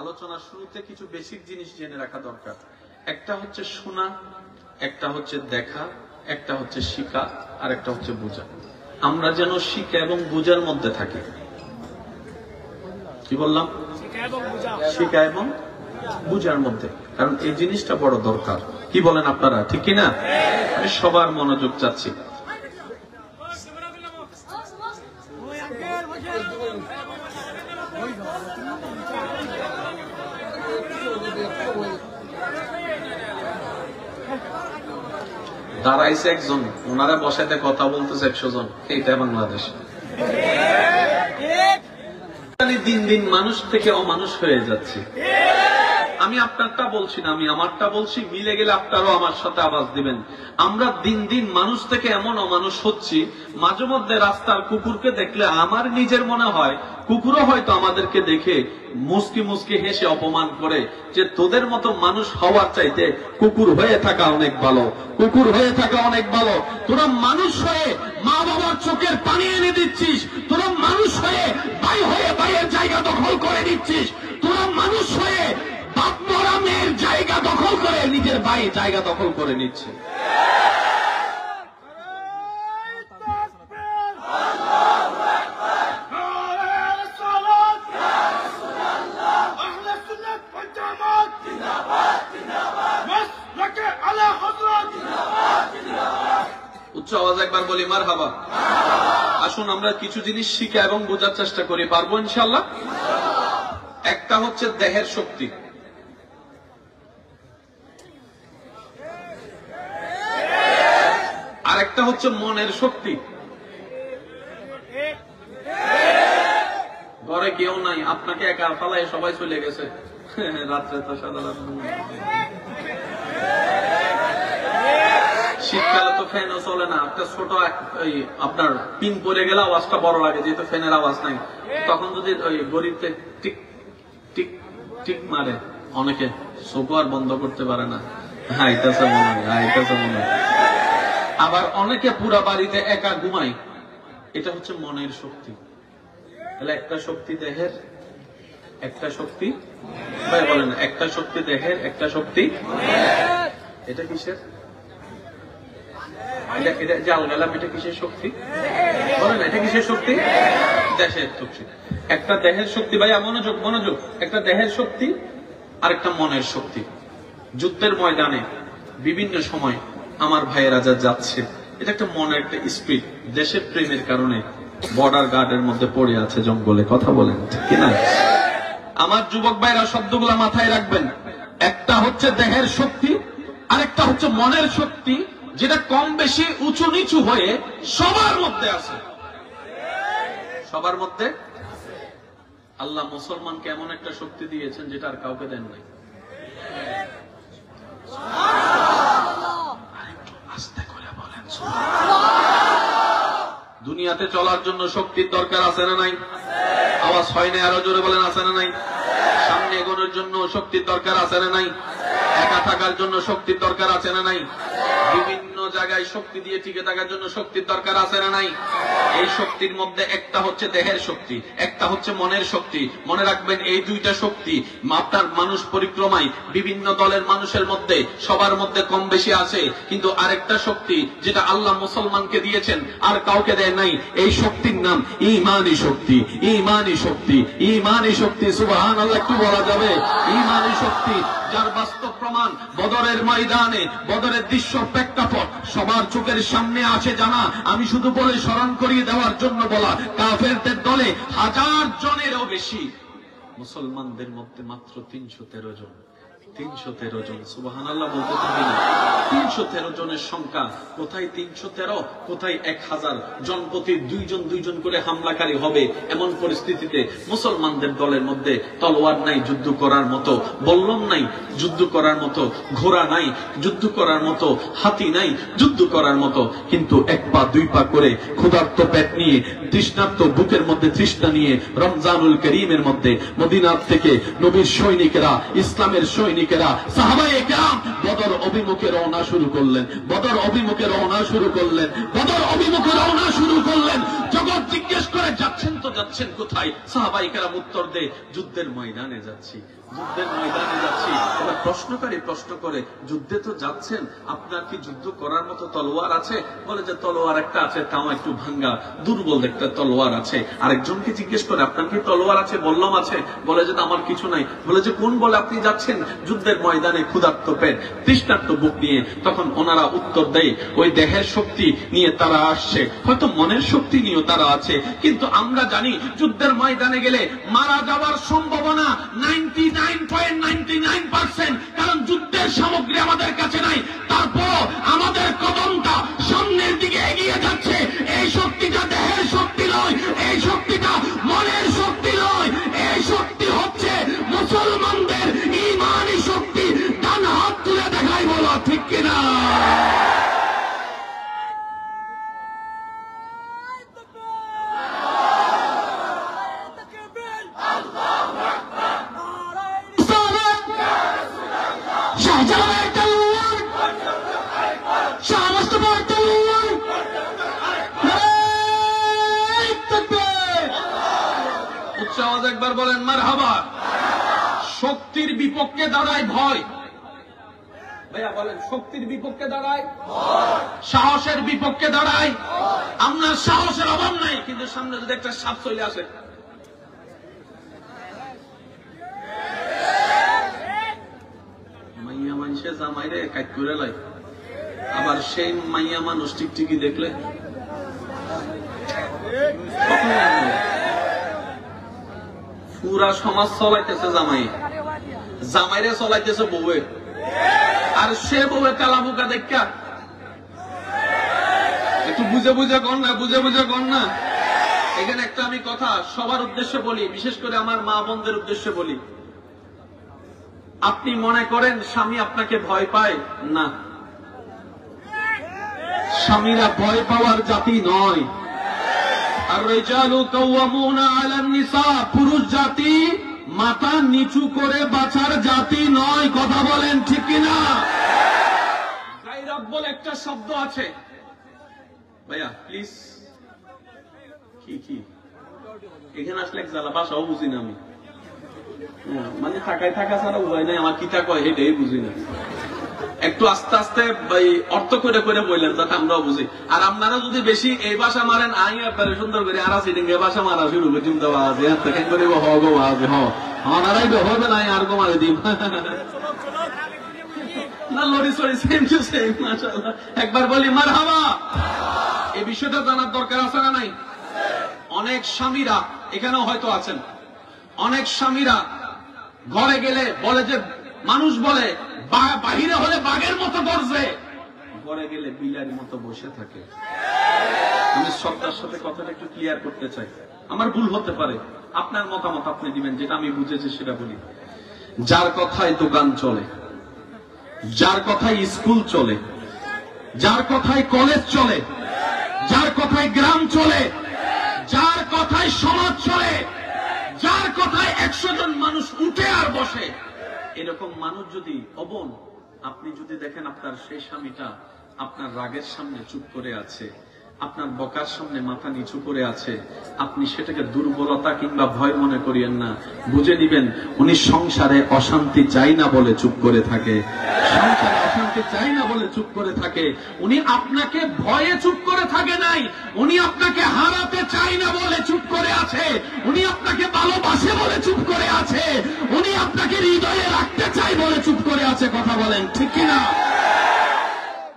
আলোচনার শুরুতে কিছু বেসিক জিনিস জেনে রাখা দরকার। একটা হচ্ছে শোনা, একটা হচ্ছে দেখা, একটা হচ্ছে শিখা, আর একটা হচ্ছে বোঝা। আমরা যেন শিখা এবং বোঝার মধ্যে থাকি। কি বললাম? শিখা এবং বোঝার মধ্যে, কারণ এই জিনিসটা বড় দরকার। কি বলেন আপনারা, ঠিক কিনা? আমি সবার মনোযোগ চাচ্ছি। দাঁড়াইছে একজন, ওনারা বসাতে কথা বলতেছে 100 জন। এইটা বাংলাদেশ। দিন দিন মানুষ থেকে অমানুষ হয়ে যাচ্ছে। আমি আপনারটা বলছি না, আমি আমারটা বলছি। মিলে গেলে আপনারাও আমার সাথে আওয়াজ দিবেন। আমরা দিন দিন মানুষ থেকে এমন অমানুষ হচ্ছি, মাঝে মধ্যে রাস্তার কুকুরকে দেখলে আমার নিজের মনে হয় কুকুরও হয়তো আমাদেরকে দেখে মুস্কি মুস্কি হেসে অপমান করে, যে তোদের মতো মানুষ হওয়ার চাইতে কুকুর হয়ে থাকা অনেক ভালো, কুকুর হয়ে থাকা অনেক ভালো। তোরা মানুষ হয়ে মা বাবার চোখের পানি এনে দিচ্ছিস, তোরা মানুষ হয়ে ভাইয়ের জায়গা দখল করে দিচ্ছিস, তোরা মানুষ হয়ে বাপ মরা মেয়ের জায়গা দখল করে নিজের ভাই জায়গা দখল করে নিচ্ছে। উচ্চ আওয়াজ একবার বলি মারহাবা। আসুন আমরা কিছু জিনিস শিখা এবং বোঝার চেষ্টা করি। পারবো ইনশাআল্লাহ? একটা হচ্ছে দেহের শক্তি, আর একটা হচ্ছে মনের শক্তি। ঘরে কেউ নাই, আপনাকে একা ফালায় সবাই চলে গেছে রাত্রে তো সাধারণ। শীতকালে তো ফ্যানও চলে না, একটা ছোট আপনার পিন পরে গেলে আওয়াজটা বড় লাগে, যেহেতু ফ্যানের আওয়াজ নাই। তখন যদি ওই গরিবতে টিক টিক টিক মারে, অনেকে চোখ আর বন্ধ করতে পারে না, হাইতেছে মনে হয়, হাইতেছে মনে হয়। আবার অনেকে পুরা বাড়িতে একা ঘুমায়। এটা হচ্ছে মনের শক্তি। তাহলে একটা শক্তি দেহের, একটা শক্তি ভাই বলেন, একটা শক্তি দেহের, একটা শক্তি। এটা কিসের? এটা জাল গেলাম, এটা কিসের শক্তি বলেন? এটা কিসের শক্তি? দেহের শক্তি। একটা দেহের শক্তি ভাইয়া, মনোযোগ মনোযোগ। একটা দেহের শক্তি আর একটা মনের শক্তি। যুদ্ধের ময়দানে বিভিন্ন সময় আমার ভাইয়েরা যা যাচ্ছে, এটা একটা মনের একটা স্পিড। দেশের প্রেমের কারণে বর্ডার গার্ডের মধ্যে পড়ে আছে জঙ্গলে। কথা বলেন ঠিক কিনা? আমার যুবক ভাইরা শব্দগুলা মাথায় রাখবেন। একটা হচ্ছে দেহের শক্তি, আর একটা হচ্ছে মনের শক্তি, যেটা কম বেশি উঁচু নিচু হয়ে সবার মধ্যে আছে। সবার মধ্যে আল্লাহ মুসলমানকে এমন একটা শক্তি দিয়েছেন যেটা আর কাউকে দেন নাই। আস্তে করে বলেন। দুনিয়াতে চলার জন্য শক্তির দরকার আছে না নাই? আওয়াজ হয় না, আরো জোরে বলেন আছে না নাই? সামনে এগোনোর জন্য শক্তির দরকার আছে না নাই? একা থাকার জন্য শক্তির দরকার আছে না নাই? বিভিন্ন জায়গায় শক্তি দিয়ে টিকে থাকার জন্য শক্তির দরকার আছে না নাই? এই শক্তির মধ্যে একটা হচ্ছে দেহের শক্তি, একটা হচ্ছে মনের শক্তি। মনে রাখবেন, এই দুইটা শক্তি আপনার মানুষ পরিক্রমায় বিভিন্ন দলের মানুষের মধ্যে সবার মধ্যে কম বেশি আছে, কিন্তু আরেকটা শক্তি যেটা আল্লাহ মুসলমানকে দিয়েছেন আর কাউকে দেয় নাই, এই শক্তির নাম ঈমানী শক্তি। ঈমানী শক্তি, ঈমানী শক্তি। সুবহানাল্লাহ, কি বলা যাবে? ঈমানী শক্তি, যার বাস্তব প্রমাণ বদরের ময়দানে, বদরের দৃশ্য প্রেক্ষাপট সবার চোখের সামনে আছে জানা। আমি শুধু বলে স্মরণ করিয়ে দেওয়ার জন্য বলা, কাফেরদের দলে 1000 জনেরও বেশি, মুসলমানদের মধ্যে মাত্র 313 জন। 313 জন। সুবহানাল্লাহ বলতে থাকি না। 313 জনের সংখ্যা। কোথায় 313, কোথায় 1000? জনপ্রতি 2 জন করে হামলাকারী হবে এমন পরিস্থিতিতে মুসলমানদের দলের মধ্যে তলোয়ার নাই যুদ্ধ করার মতো, বল্লম নাই যুদ্ধ করার মতো, ঘোড়া নাই যুদ্ধ করার মতো, হাতি নাই যুদ্ধ করার মতো, কিন্তু 1 পা 2 পা করে ক্ষুধার্ত পেট নিয়ে, তৃষ্ণার্ত বুকের মধ্যে তৃষ্ণা নিয়ে রমজানুল করিমের মধ্যে মদিনার থেকে নবীর সৈনিকেরা, ইসলামের সৈনিকেরা, সাহাবায়ে কেরাম বদর অভিমুখে রওনা শুরু করলেন। বদর অভিমুখে রওনা শুরু করলেন। বদর অভিমুখে রওনা শুরু করলেন। জগৎ জিজ্ঞেস করে যাচ্ছেন তো যাচ্ছেন কোথায়? সাহাবায়ে কেরাম উত্তর দেয়, যুদ্ধের ময়দানে যাচ্ছি, যুদ্ধের ময়দানে যাচ্ছি। এবার প্রশ্নকারী প্রশ্ন করে, যুদ্ধে তো যাচ্ছেন, আপনার কি যুদ্ধ করার মতো তলোয়ার আছে? বলে যে তলোয়ার একটা আছে, তাও একটু ভাঙ্গা, দুর্বল একটা তলোয়ার আছে। আরেকজনকে জিজ্ঞেস করে, আপনার কি তলোয়ার আছে? বললাম আছে। বলে যে আমার কিছু নাই। বলে যে কোন বলে আপনি যাচ্ছেন? যুদ্ধের ময়দানে ক্ষুধার্ত পেট, তৃষ্ণার্ত বুক নিয়ে। তখন ওনারা উত্তর দেয়, ওই দেহের শক্তি নিয়ে তারা আসছে, হয়তো মনের শক্তি নিয়েও তারা আছে, কিন্তু আমরা জানি যুদ্ধের ময়দানে গেলে মারা যাওয়ার সম্ভাবনা 99.99%, কারণ যুদ্ধের সামগ্রী আমাদের কাছে নাই। তারপর আমাদের কদমটা সামনের দিকে এগিয়ে যাচ্ছে। এই শক্তিটা দেহের শক্তি নয়, এই শক্তিটা মনের শক্তি নয়, এই শক্তি হচ্ছে মুসলমানদের ঈমানি শক্তি। ডান হাত তুলে দেখাই, বলো ঠিক কিনা? একবার বলেন মারহাবা। শক্তির বিপক্ষে দাঁড়ায় ভয়। ভাইয়া বলেন, শক্তির বিপক্ষে দাঁড়ায় সাহসের বিপক্ষে দাঁড়ায়। আপনার সাহসের অভাব নাই, কিন্তু সামনে যদি একটা সাপ চলে আসে, মাইয়া মানুষে জামাইরে কাট করে লাই, আবার সেই মাইয়া মানুষ টিকটিকি দেখলে পুরা সমাজ চলাইতেছে জামাই, জামাইরে চলাইতেছে বউয়ে, আর সে বউয়ে কালাবুকা দেখা একটু বুঝে বুঝে কর না, বুঝে বুঝে কর না। এখানে একটা আমি কথা সবার উদ্দেশ্যে বলি, বিশেষ করে আমার মা বোনদের উদ্দেশ্যে বলি। আপনি মনে করেন স্বামী আপনাকে ভয় পায় না, স্বামীরা ভয় পাওয়ার জাতি নয়। আর রিজালু কাওয়ামুনা আলান নিসা, পুরুষ জাতি মাথা নিচু করে বাঁচার জাতি নয়। কথা বলেন ঠিক কিনা? গায়রাত বলে একটা শব্দ আছে। ভাইয়া প্লিজ, কি এখানে আসলে এক জ্বালা, ভাষাও বুঝি না আমি, মানে থাকায় থাকা ছাড়া উপায় নাই। আমার কিতা কয় এটাই বুঝি না। একটু আস্তে আস্তে অর্থ করে করে বললেন, যাতে আমরাও বুঝি। আর আপনারা যদি বেশি এই ভাষা মারেন, আমি আপনারা সুন্দর করে আর সিটিং এ ভাষা মারা শুরু করে দিম, দেওয়া আছে হনারাই হবে না, আর গো মারে দিম না, লরি সরি সেম টু সেম, মাশাআল্লাহ। একবার বলি মারহাবা। এই বিষয়টা জানার দরকার আছে না নাই? অনেক স্বামীরা এখানেও হয়তো আছেন, অনেক স্বামীরা ঘরে গেলে বলে যে, মানুষ বলে বাহিরে হলে বাঘের মতো গর্জে, ঘরে গেলে বিলার মতো বসে থাকে। আমি শ্রদ্ধার সাথে কথাটা একটু ক্লিয়ার করতে চাই, আমার ভুল হতে পারে, আপনার মতামত আপনি দিবেন, যেটা আমি বুঝেছি সেটা বলি। যার কথায় দোকান চলে, যার কথায় স্কুল চলে, যার কথায় কলেজ চলে, যার কথায় গ্রাম চলে, যার কথায় সমাজ চলে, যার কথায় 100 জন মানুষ উঠে আর বসে, এরকম মানুষ যদি অবন, আপনি যদি দেখেন আপনার সেই স্বামীটা আপনার রাগের সামনে চুপ করে আছে, আপনার বকার সামনে মাথা নিচু করে আছে, আপনি সেটাকে দুর্বলতা কিংবা ভয় মনে করিয়েন না, বুঝে নিবেন উনি সংসারে অশান্তি চাই না বলে চুপ করে থাকে, সংসারে অশান্তি চাই না বলে চুপ করে থাকে। উনি আপনাকে ভয়ে চুপ করে থাকে নাই, উনি আপনাকে হারাতে চাই না বলে চুপ করে আছে, উনি আপনাকে ভালোবাসে বলে চুপ করে আছে, উনি আপনাকে হৃদয়ে রাখতে চাই বলে চুপ করে আছে। কথা বলেন ঠিক কিনা?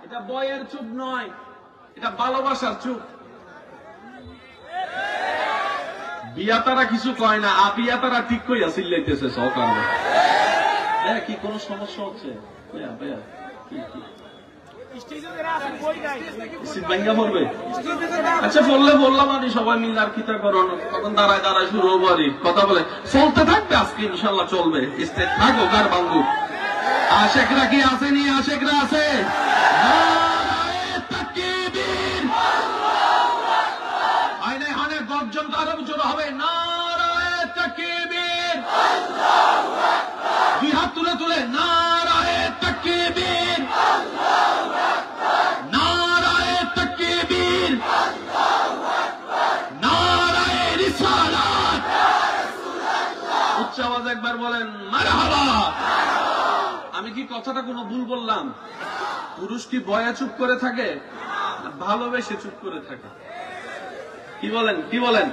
এটা ভয়ের চুপ নয়, এটা ভালোবাসার চুপ। বিয়া তারা কিছু কয় না, বিয়া তারা ঠিক কইয়া চিল্লাইতেছে সরকার। কি কোন সমস্যা হচ্ছে? আচ্ছা বললে বললাম, আমি সবাই মিলে আর কিতা করো, তখন দাঁড়ায় দাঁড়ায় শুরু হবো আর কথা বলে চলতে থাকবে। আজকে ইনশাল্লাহ চলবে, স্টেট থাকো গার বাঙ্গু। আশেকরা কি আসেনি? আশেকরা আছে? গর্জন আরো জোর হবে, নারায়ে তাকবীর, দুই হাত তুলে তুলে নারায়ে তাকবীর, নারায়ে তাকবীর, মারহাবা। আমি কি কথাটা কোনো ভুল বললাম? পুরুষ কি বয়া চুপ করে থাকে, ভালোবেসে চুপ করে থাকে? কি বলেন, কি বলেন?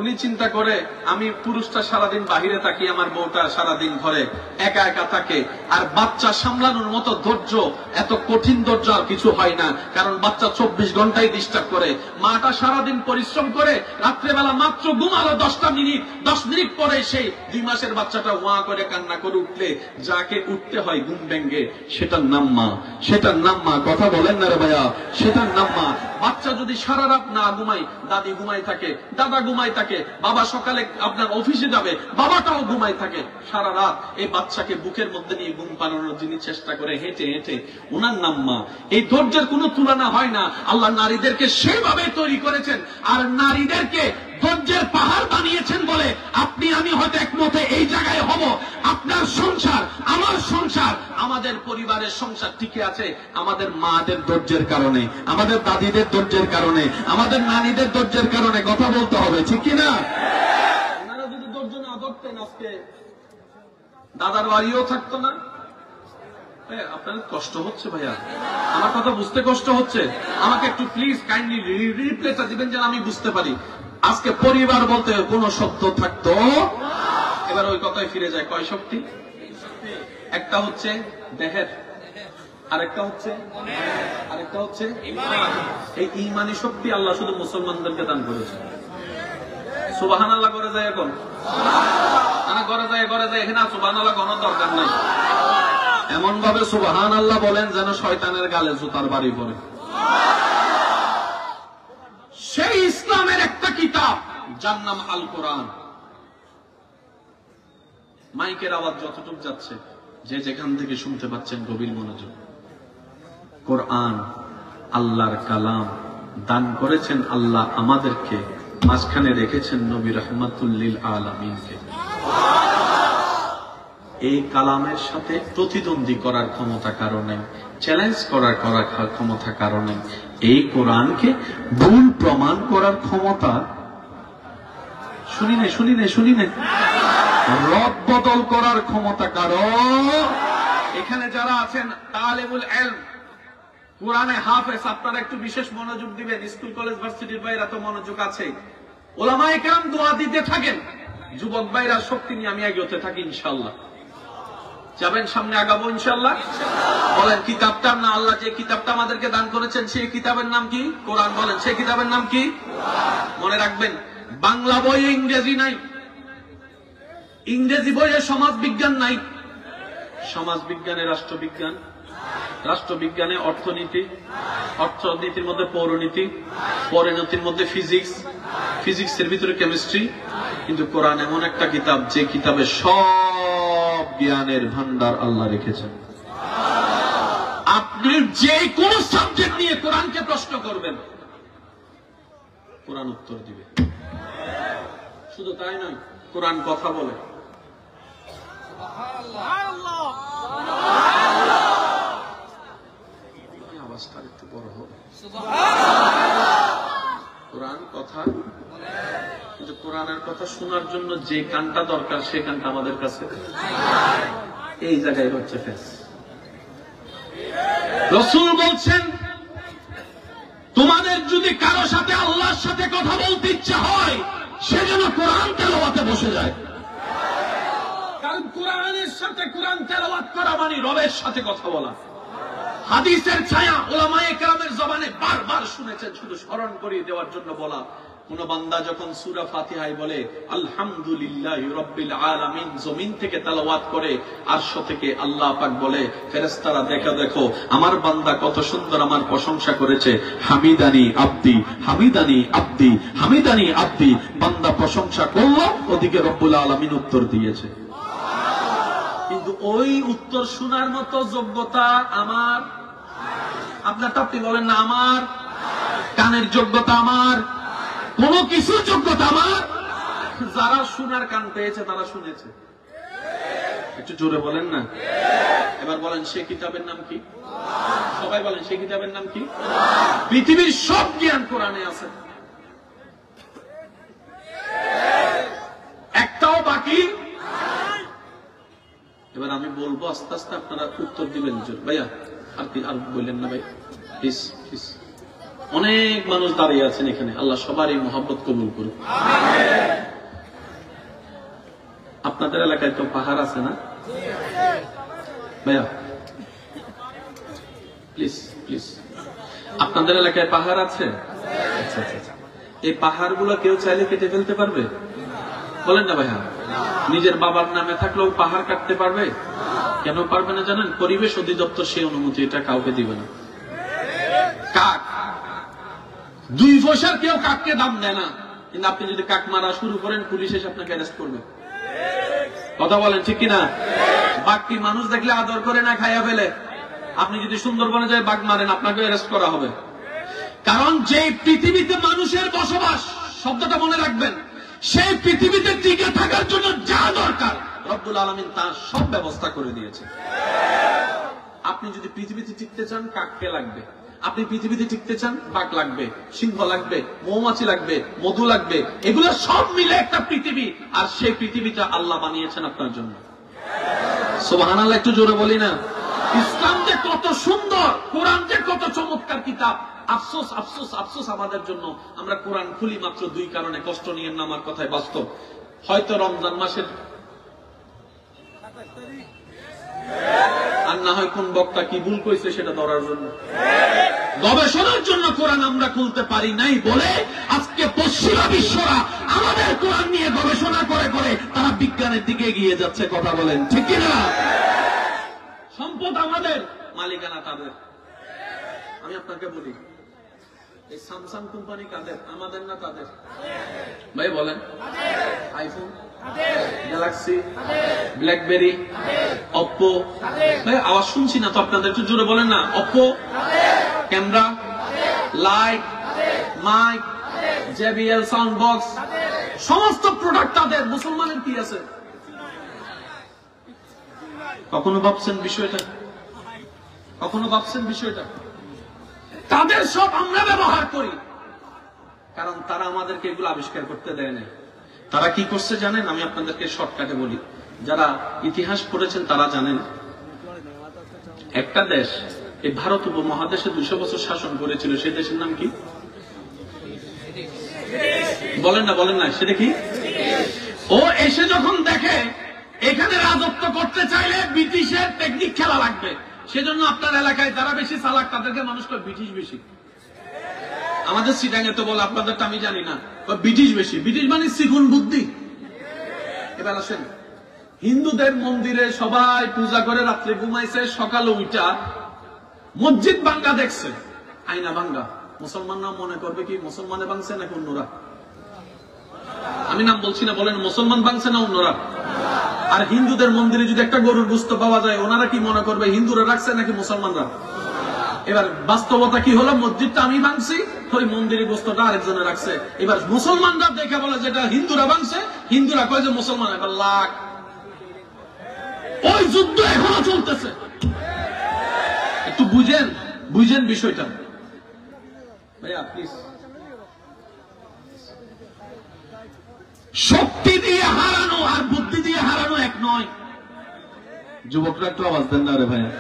উনি চিন্তা করে আমি পুরুষটা সারাদিন বাহিরে থাকি, আমার বউটা সারাদিন ঘরে একা একা থাকে, আর বাচ্চা সামলানোর মতো ধৈর্য, এত কঠিন ধৈর্য আর কিছু হয় না, কারণ বাচ্চা 24 ঘন্টাই ডিস্টার্ব করে। মাটা সারাদিন পরিশ্রম করে, রাত্রেবেলা মাত্র ঘুমালো 10 মিনিট পরে সেই 2 মাসের বাচ্চাটা ওয়া করে কান্না করে উঠলে যাকে উঠতে হয় ঘুম ভেঙ্গে, সেটার নাম মা, সেটার নাম মা। কথা বলেন না রে ভাইয়া, সেটার নাম মা। বাচ্চা যদি সারা রাত না ঘুমাই, দাদি ঘুমাই থাকে, দাদা ঘুমাই থাকে, বাবা সকালে আপনার অফিসে যাবে, বাবাটাও ঘুমাই থাকে সারা রাত, এই বাচ্চাকে বুকের মধ্যে নিয়ে ঘুম পাড়ানোর যিনি চেষ্টা করে হেঁটে হেঁটে, ওনার নাম মা। এই ধৈর্যের কোনো তুলনা হয় না। আল্লাহ নারীদেরকে সেভাবে তৈরি করেছেন, আর নারীদেরকে ধৈর্যের পাহাড় বানিয়েছেন বলে আপনি আমি হয়তো একমতে এই জায়গায় হব। আপনার সংসার, আমার সংসার, আমাদের পরিবারের সংসার টিকে আছে আমাদের মাদের ধৈর্যের কারণে, আমাদের দাদিদের ধৈর্যের কারণে, আমাদের নানীদের ধৈর্যের কারণে। কথা বলতে হবে, ঠিক কিনা? ওনারা যদি ধৈর্য না ধরতেন, আজকে দাদার বাড়িও থাকতো না। আপনার কষ্ট হচ্ছে ভাইয়া, আমার কথা বুঝতে কষ্ট হচ্ছে? আমাকে একটু প্লিজ কাইন্ডলি রিপ্লেটা দিবেন যেন আমি বুঝতে পারি। আজকে পরিবার বলতে কোন শব্দ থাকতো? এবার ওই কথায় ফিরে যায়, কয় শক্তি? একটা হচ্ছে দেহের, আরেকটা হচ্ছে এই ঈমানি শক্তি আল্লাহ শুধু মুসলমানদেরকে দান করেছে। সুবহানাল্লাহ করে যায় এখন, ঘরে যায় এখানে সুবহানাল্লাহ কোনো দরকার নাই। এমন ভাবে সুবহানাল্লাহ বলেন যেন শয়তানের গালে জুতার বাড়ি পড়ে। সেই ইসলামের একটা কিতাব যার নাম আল কোরআন। মাইকের আওয়াজ যতটুকু যাচ্ছে, যে যেখান থেকে শুনতে পাচ্ছেন গভীর মনোযোগ। কোরআন আল্লাহর কালাম, দান করেছেন আল্লাহ আমাদেরকে, মাঝখানে রেখেছেন নবী রাহমাতুল লিল আলামিনকে। এই কালামের সাথে প্রতিদ্বন্দ্বী করার ক্ষমতা কারো নেই, চ্যালেঞ্জ করার ক্ষমতা কারো নেই। এই কোরআনকে ভুল প্রমাণ করার ক্ষমতা শুনি নেই, রদ বদল করার ক্ষমতা কারো। এখানে যারা আছেন তালেবুল ইলম, কোরআনে হাফেজ, আপনারা একটু বিশেষ মনোযোগ দিবেন। স্কুল কলেজ ভার্সিটির ভাইরা তো মনোযোগ আছে, ওলামায়ে কেরাম দোয়া দিতে থাকেন, যুবক ভাইরা শক্তি নিয়ে আমি এগোতে থাকি ইনশাআল্লাহ। যাবেন, সামনে আগাবো ইনশাআল্লাহ। বলেন কিতাবটার না, আল্লাহ যে কিতাবটা আমাদেরকে দান করেছেন সেই কিতাবের নাম কি? কোরআন। বলেন সেই কিতাবের নাম কি? মনে রাখবেন, বাংলা বইয়ে ইংরেজি নাই, ইংরেজি বইয়ে সমাজ বিজ্ঞান নাই, সমাজ বিজ্ঞানে রাষ্ট্রবিজ্ঞান, রাষ্ট্রবিজ্ঞানে অর্থনীতি, অর্থনীতির মধ্যে পৌরনীতি, পৌরনীতির মধ্যে ফিজিক্স, ফিজিক্সের ভিতরে কেমিস্ট্রি। কিন্তু কোরআন এমন একটা কিতাব যে কিতাবে সব জ্ঞানের ভান্ডার আল্লাহ রেখেছেন। আপনি যে কোন সাবজেক্ট নিয়ে কোরআনকে প্রশ্ন করবেন, কোরআন উত্তর দিবে। শুধু তাই নয়, কোরআন কথা বলে। আওয়াজটা একটু বড় হবে। কোরআন কথা, কিন্তু কোরআনের কথা শোনার জন্য যে কানটা দরকার সে কানটা আমাদের কাছে। এই জায়গায় হচ্ছে ফেস। রাসূল বলছেন, তোমাদের যদি কারো সাথে আল্লাহর সাথে কথা বলতে ইচ্ছা হয়, সে যেন কোরআন তেলাওয়াতে বসে যায়। কারণ কোরআনের সাথে কোরআন তেলাওয়াত করা মানে রবের সাথে কথা বলা। হাদিসের ছায়া উলামায়ে কেরামের জবানে বারবার শুনেছেন, শুধু স্মরণ করিয়ে দেওয়ার জন্য বলা। কোন বান্দা যখন সূরা ফাতিহায় বলে আলহামদুলিল্লাহি রাব্বিল আলামিন, জমিন থেকে তেলাওয়াত করে, আরশ থেকে আল্লাহ পাক বলে ফেরেশতারা দেখো দেখো আমার বান্দা কত সুন্দর আমার প্রশংসা করেছে, হামিদানি আব্দি, হামিদানি আব্দি, হামিদানি আব্দি। বান্দা প্রশংসা করলো, ওদিকে রব্বুল আলামিন উত্তর দিয়েছে। কিন্তু ওই উত্তর শোনার মতো যোগ্যতা আমার, আপনারটা আপনি বলেন না, আমার কানের যোগ্যতা, আমার কোন কিছু যোগ্যতা আমার। যারা শোনার কান পেয়েছে তারা শুনেছে। একটু জোরে বলেন না। এবার বলেন সে কিতাবের নাম কি? সবাই বলেন সে কিতাবের নাম কি? পৃথিবীর সব জ্ঞান কোরআনে আছে, একটাও বাকি এবার আমি বলবো আস্তে আস্তে আপনারা উত্তর দিবেন। ভাইয়া আর কি আর বললেন না ভাই, প্লিজ প্লিজ। অনেক মানুষ দাঁড়িয়ে আছেন এখানে, আল্লাহ সবারই মহব্বত কবুল করুন। আপনাদের এলাকায় তো পাহাড় আছে না ভাইয়া? প্লিজ প্লিজ, আপনাদের এলাকায় পাহাড় আছে? আচ্ছা আচ্ছা আচ্ছা। এই পাহাড়গুলো কেউ চাইলে কেটে ফেলতে পারবে? বলেন না ভাইয়া। নিজের বাবার নামে থাকলেও পাহাড় কাটতে পারবে? কেন পারবে না জানেন? পরিবেশ অধিদপ্তর সেই অনুমতি এটা কাউকে দিবে না। কাক 2 পয়সার কেউ কাককে দাম দেয় না, কিন্তু আপনি যদি কাক মারা শুরু করেন পুলিশ এসে আপনাকে অ্যারেস্ট করবে। কথা বলেন ঠিক কিনা? বাঘ কি মানুষ দেখলে আদর করে না খাইয়া ফেলে? আপনি যদি সুন্দরবনে যায় বাঘ মারেন আপনাকে অ্যারেস্ট করা হবে। কারণ যে পৃথিবীতে মানুষের বসবাস, শব্দটা মনে রাখবেন, সেই পৃথিবীতে টিকে থাকার জন্য যা দরকার রব্বুল আলামিন তার সব ব্যবস্থা করে দিয়েছে। আপনি যদি পৃথিবীতে টিকতে চান কাককে লাগবে, আপনি পৃথিবীতে টিকতে চান বাঘ লাগবে, সিংহ লাগবে, মৌমাছি লাগবে, মধু লাগবে, এগুলো সব মিলে একটা পৃথিবী। আর সেই পৃথিবীটা আল্লাহ বানিয়েছেন আপনার জন্য। সুবহানাল্লাহ, একটু জোরে বলি না? ইসলাম যে কত সুন্দর, কোরআন যে কত চমৎকার কিতাব। আফসোস আফসোস আফসোস আমাদের জন্য, আমরা কোরআন খুলি মাত্র 2 কারণে। কষ্ট নিয়ে না, আমার কথায় বাস্তব। হয়তো রমজান মাসের, আর না হয় কোন বক্তা কি ভুল কইছে সেটা ধরার জন্য, গবেষণার জন্য কোরআন আমরা খুলতে পারি নাই বলে আজকে পশ্চিমা বিশ্বরা আমাদের কোরআন নিয়ে গবেষণা করে করে তারা বিজ্ঞানের দিকে এগিয়ে যাচ্ছে। কথা বলেন ঠিক কিনা? সম্পদ আমাদের, মালিকানা তাদের। আমি আপনাকে বলি, এই স্যামসাং কোম্পানি কাদের? আমাদের না তাদের? ভাই বলেন। IPhone, Galaxy, blackberry, Oppo. ভাই আওয়াজ শুনছি না তো আপনাদের, একটু জোরে বলেন না। Oppo, camera, light, mike, JBL sound box, সমস্ত প্রোডাক্ট তাদের। মুসলমানের কি আছে? কখনো ভাবছেন বিষয়টা? কখনো ভাবছেন বিষয়টা? তাদের সব আমরা ব্যবহার করি, কারণ তারা আমাদেরকে এগুলো আবিষ্কার করতে দেয় না। তারা কি করছে জানেন? আমি আপনাদেরকে শর্টকাটে বলি, যারা ইতিহাস পড়েছেন তারা জানেন। একটা দেশ এই ভারত উপমহাদেশে 200 বছর শাসন করেছিল, সেই দেশের নাম কি? বলেন না, বলেন না, সেটা কি? ও এসে যখন দেখে এখানে রাজত্ব করতে চাইলে ব্রিটিশের টেকনিক খেলা লাগবে, সেজন্য আপনার এলাকায় যারা বেশি চালাক তাদেরকে মানুষ কয় ব্রিটিশ বেশি। আমাদের সিটাঙে তো বলে, আপনাদেরটা আমি জানি না, ব্রিটিশ বেশি। ব্রিটিশ মানে সিগুন বুদ্ধি। এবার আসেন, হিন্দুদের মন্দিরে সবাই পূজা করে রাত্রে ঘুমাইছে, সকালে উঠা মসজিদ ভাঙ্গা দেখছে, আয়না ভাঙ্গা। মুসলমানরা মনে করবে কি মুসলমানে ভাঙছে নাকি অন্যরা? আমি নাম বলছি না, বলেন মুসলমান ভাঙছে না অন্যরা? আর হিন্দুদের মন্দিরে যদি একটা গরুর গোশত পাওয়া যায়, ওনারা কি মনে করবে হিন্দুরা রাখছে নাকি মুসলমানরা? এবার বাস্তবতা কি হলো? মসজিদটা আমি ভাঙছি, ওই মন্দিরের গোশতটা আরেকজনে রাখছে। এবার মুসলমানরা দেখে বলে যেটা হিন্দুরা ভাঙছে, হিন্দুরা কয় যে মুসলমান। এবার লাখ, ওই যুদ্ধ এখনো চলতেছে। একটু বুঝেন, বুঝেন বিষয়টা ভাইয়া প্লিজ। শক্তি দিয়ে হারানো আর বুদ্ধি দিয়ে হারানো এক নয়। যুবকরা একটু আওয়াজ দেন না রে ভাইয়া।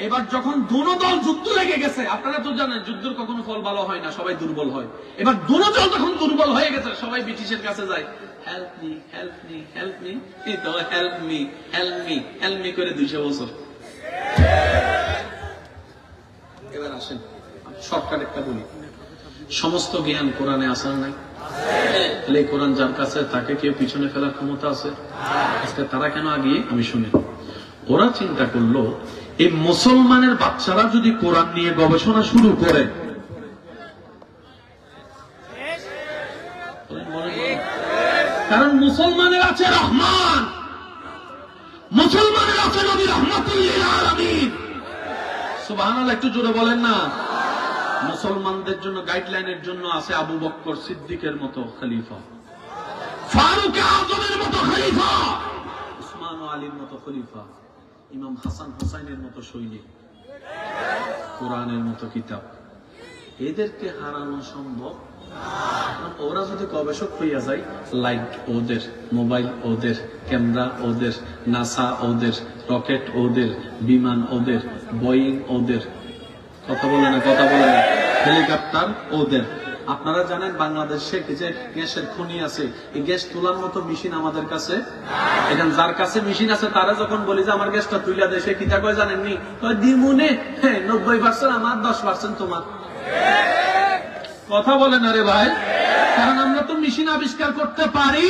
এবার যখন দুনো দল যুদ্ধ লেগে গেছে, আপনারা তো জানেন যুদ্ধের কখনো ফল ভালো হয় না, সবাই দুর্বল হয়। এবার দুনো দল যখন দুর্বল হয়ে গেছে, সবাই ব্রিটিশের কাছে যায়, help me help me help me. এই তো help me help me help me করে 200 বছর। এবার আসেন শর্টকাট একটা বলি, সমস্ত জ্ঞান কোরআনে আছে না নাই? তাহলে কোরআন যার কাছে তাকে কেউ পিছনে ফেলার ক্ষমতা আছে? আজকে তারা কেন আগিয়ে? আমি শুনি। ওরা চিন্তা করলো এই মুসলমানের বাচ্চারা যদি কোরআন নিয়ে গবেষণা শুরু করে, কারণ মুসলমানের আছে রহমান, মুসলমানের আছে নবী রাহমাতুল লিল আলামিন। সুবহানাল্লাহ, একটু জোরে বলেন না। মুসলমানদের জন্য গাইডলাইনের জন্য আছে আবু বকর সিদ্দিকের মতো খলিফা, ফারুক আযমের মতো খলিফা, উসমান ও আলীর মতো খলিফা, ইমাম হাসান হুসাইনের মতো সৈনিক, কোরআনের মতো কিতাব। এদেরকে হারানো সম্ভব ওরা যদি গবেষক হইয়া যায়, লাইট ওদের, মোবাইল ওদের, ক্যামেরা ওদের, নাসা ওদের, রকেট ওদের, বিমান ওদের, বোয়িং ওদের, কথা বলে না, হেলিকপ্টার ওদের। আপনারা জানেন বাংলাদেশে যে গ্যাসের খনি আছে, এই গ্যাস তোলার মতো মেশিন আমাদের কাছে, এখন যার কাছে মেশিন আছে তারা যখন বলি যে আমার গ্যাসটা তুইলা দেয়, সে কিতা কয় জানেননি? দিমুনে 90% আমার, 10% তোমার। কথা বলে না রে ভাই, কারণ আমরা তো মেশিন আবিষ্কার করতে পারি,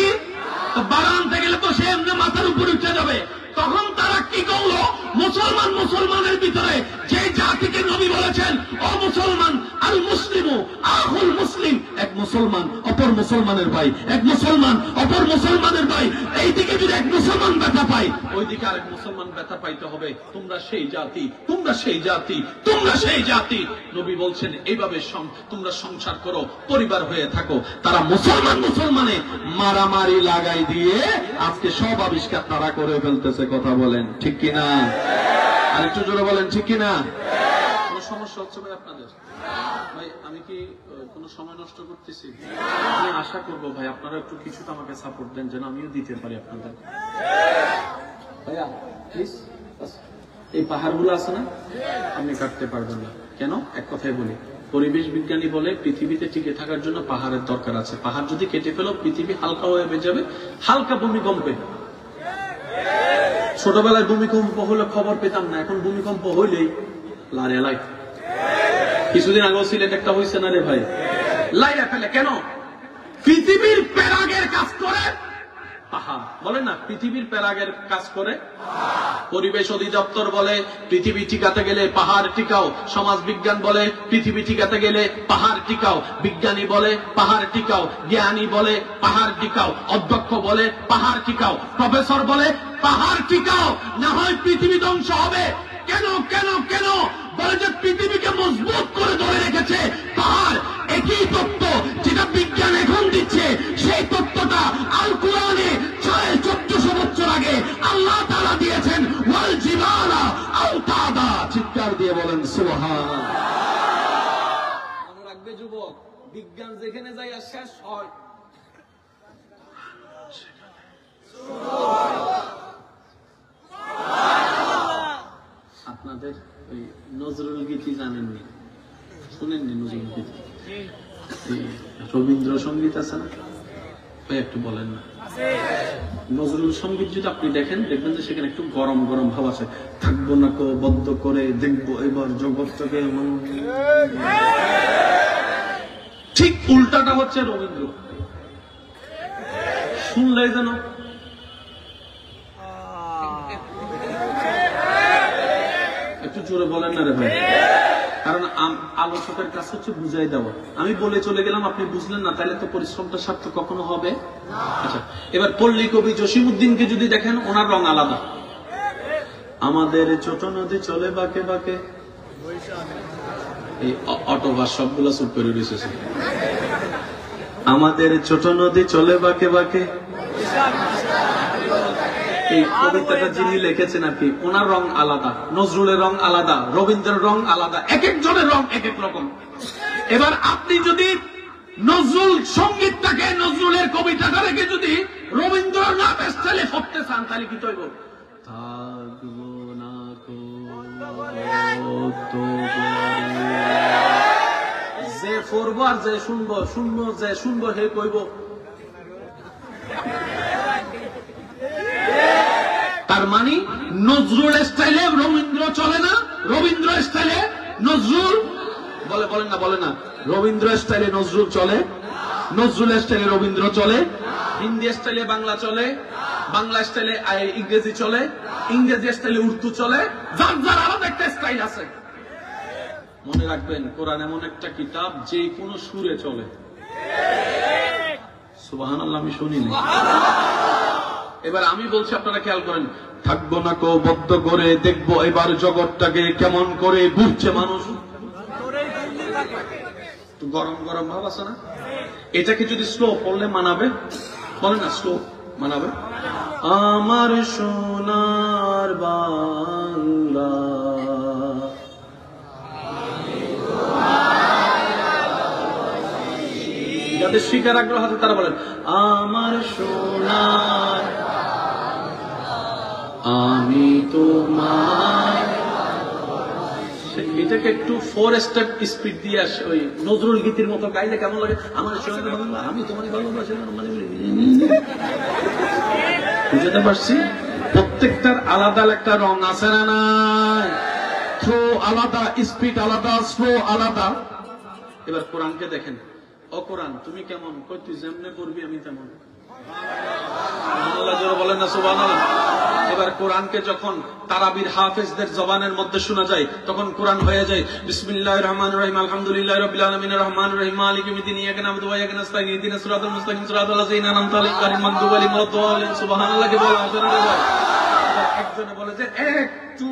তো বাড়ানতে গেলে তো সে এমনি মাথার উপর উঠে যাবে। তখন তারা কি করলো? মুসলমানের ভিতরে যে জাতিকে নবী বলেছেন ও মুসলমান, আল মুসলিমু আহুল মুসলিম, এক মুসলমান অপর মুসলমানের ভাই, এক মুসলমান অপর মুসলমানের ভাই। এইদিকে যদি এক মুসলমান ব্যথা পায়, ওইদিকে আরেক মুসলমান ব্যথা পাইতে হবে। তোমরা সেই জাতি, তোমরা সেই জাতি, তোমরা সেই জাতি। নবী বলছেন এইভাবে তোমরা সংসার করো, পরিবার হয়ে থাকো। তারা মুসলমানে মারামারি লাগাই দিয়ে আজকে সব আবিষ্কার তারা করে ফেলতেছে। কথা বলেন ঠিক কিনা? আর একটু জোরে বলেন ঠিক কিনা? কোন সমস্যা হচ্ছে ভাই আপনাদের? ভাই আমি কি কোন সময় নষ্ট করতেছি? আমি আশা করবো ভাই আপনারা একটু কিছুটা আমাকে সাপোর্ট দেন, যেন আমিও দিতে পারি আপনাদের। ভাইয়া প্লিজ, এই পাহাড়গুলো আছে না, আপনি কাটতে পারবেন না। কেন? এক কথাই বলি, পরিবেশ বিজ্ঞানী বলে পৃথিবীতে টিকে থাকার জন্য পাহাড়ের দরকার আছে। পাহাড় যদি কেটে ফেলো, পৃথিবী হালকা হয়ে যাবে, হালকা ভূমিকম্পে। ছোটবেলায় ভূমিকম্প হলে খবর পেতাম না, এখন ভূমিকম্প হইলেই লারে লাই। কিছুদিন আগেও সিলেট একটা হয়েছে না রে ভাই, লাইরা ফেলে। কেন? পৃথিবীর প্যারাগের কাজ করে পাহাড়, বলে না, পৃথিবীর প্যারাগের কাজ করে। পরিবেশ অধিদপ্তর বলে পৃথিবী টিকাতে গেলে পাহাড় টিকাও। সমাজ বিজ্ঞান বলে পৃথিবী টিকাতে গেলে পাহাড় টিকাও। বিজ্ঞানী বলে পাহাড় টিকাও, জ্ঞানী বলে পাহাড় টিকাও, অধ্যক্ষ বলে পাহাড় টিকাও, প্রফেসর বলে পাহাড় টিকাও, না হয় পৃথিবী ধ্বংস হবে। কেন কেন কেন? বলে যে পৃথিবীকে মজবুত করে ধরে রেখেছে পাহাড়। একই তত্ত্ব যেটা বিজ্ঞান এখন দিচ্ছে, সেই তত্ত্বটা আল কুরআনে 1400 বছর আগে আল্লাহ তাআলা দিয়েছেন। ওয়াল জিবালা আওতাদা, চিৎকার দিয়ে বলেন সুবহানাল্লাহ। মনে রাখবে যুবক, বিজ্ঞান যেখানে যায় আর শেষ হয়। আপনাদের ওই নজরুল গীতি জানেননি, শুনেননি? নজরুল গীতি, রবীন্দ্রসঙ্গীত আছে না, ওই একটু বলেন না। নজরুল সঙ্গীত যদি আপনি দেখেন, দেখবেন যে সেখানে একটু গরম গরম ভাব আছে। থাকবো না কো বদ্ধ করে, দেখবো এবার জগৎটাকে। ঠিক উল্টাটা হচ্ছে রবীন্দ্র। শুনলেই যেন একটু জোরে বলেন না রে ভাই, কারণ আলোচকের কাছে হচ্ছে বুঝাই দেওয়া। আমি বলে চলে গেলাম, আপনি বুঝলেন না, তাহলে তো পরিশ্রমটা সার্থক কখনো হবে। আচ্ছা, এবার পল্লী কবি জসিমউদ্দিনকে যদি দেখেন, ওনার রং আলাদা। আমাদের ছোট নদী চলে বাঁকে বাঁকে, এই অটোবাস সবগুলো চুপ করে রয়েছে। আমাদের ছোট নদী চলে বাঁকে বাঁকে, এই কবিতাটা যিনি লিখেছেন আর কি, ওনার রং আলাদা, নজরুলের রং আলাদা, রবীন্দ্রের রং আলাদা, এক একজনের রং এক এক রকম। এবার আপনি যদি নজরুল সঙ্গীতটাকে, নজরুলের কবিতাটা রেখে যদি রবীন্দ্রনাথ স্টাইলে পড়তে চান, তাহলে কি তৈব? থাকবো না কো যে পড়বো আর যে শুনবো, যে শুনবো হে কইব। তার মানে নজরুল স্টাইলে রবীন্দ্র চলে না, রবীন্দ্র স্টাইলে নজরুল বলে না। রবীন্দ্র স্টাইলে নজরুল চলে, নজরুল স্টাইলে রবীন্দ্র চলে, হিন্দি স্টাইলে বাংলা চলে, বাংলা স্টাইলে ইংরেজি চলে, ইংরেজি স্টাইলে উর্দু চলে। যার যার আলাদা একটা স্টাইল আছে। মনে রাখবেন, কোরআন এমন একটা কিতাব যে কোনো সুরে চলে। সুবহানাল্লাহ, আমি শুনিনি। এবার আমি বলছি, আপনারা খেয়াল করেন। থাকবো না কো বদ্ধ করে, দেখবো এবার জগৎটাকে কেমন করে ঘুরছে মানুষ। গরম গরম ভাব আছে না? এটাকে যদি স্লো পড়লে মানাবে, বলে না, স্লো মানাবে। আমার সোনার বাংলা, যাদের শিকার আগ্রহ আছে তারা বলেন আমার সোনার আমি তোমার। এটাকে একটু 4 স্টেপ স্পিড দিয়ে আসে, ওই নজরুল গীতির মতো গাইলে কেমন লাগে? আমার সোনার বাংলা আমি তোমার ভালোবাসি, মানে বুঝতে পারছি। প্রত্যেকটার আলাদা একটা রং আছে না নাই? থ্রো আলাদা, স্পিড আলাদা, স্লো আলাদা। এবার কোরআনকে দেখেন, ও কোরআন তুমি কেমন? কই তুই যেমনে পড়বি আমি তেমন। আল্লাহ জোরে বলেন না সুবহানাল্লাহ। এবার কোরআনকে যখন তারাবির হাফেজদের জবানের মধ্যে শোনা যায় তখন কোরআন হয়ে যায় বিসমিল্লাহির রহমানির রহিম আলহামদুলিল্লাহি রাব্বিল আলামিন রহমানির রহিম মালিকি ইয়াউমিদ্দিন ইয়াকা না'বুদু ওয়া ইয়াকা নাস্তাঈন ইহদিনাস সিরাতাল মুস্তাকিম সিরাতাল লাযিনা আন'আমতা আলাইহিম গায়রিল মাগদুবি আলাইহিম ওয়ালাদ-দাল্লিন। সুবহানাল্লাহ কে বলা আছে না? একজনে বলে যে একটু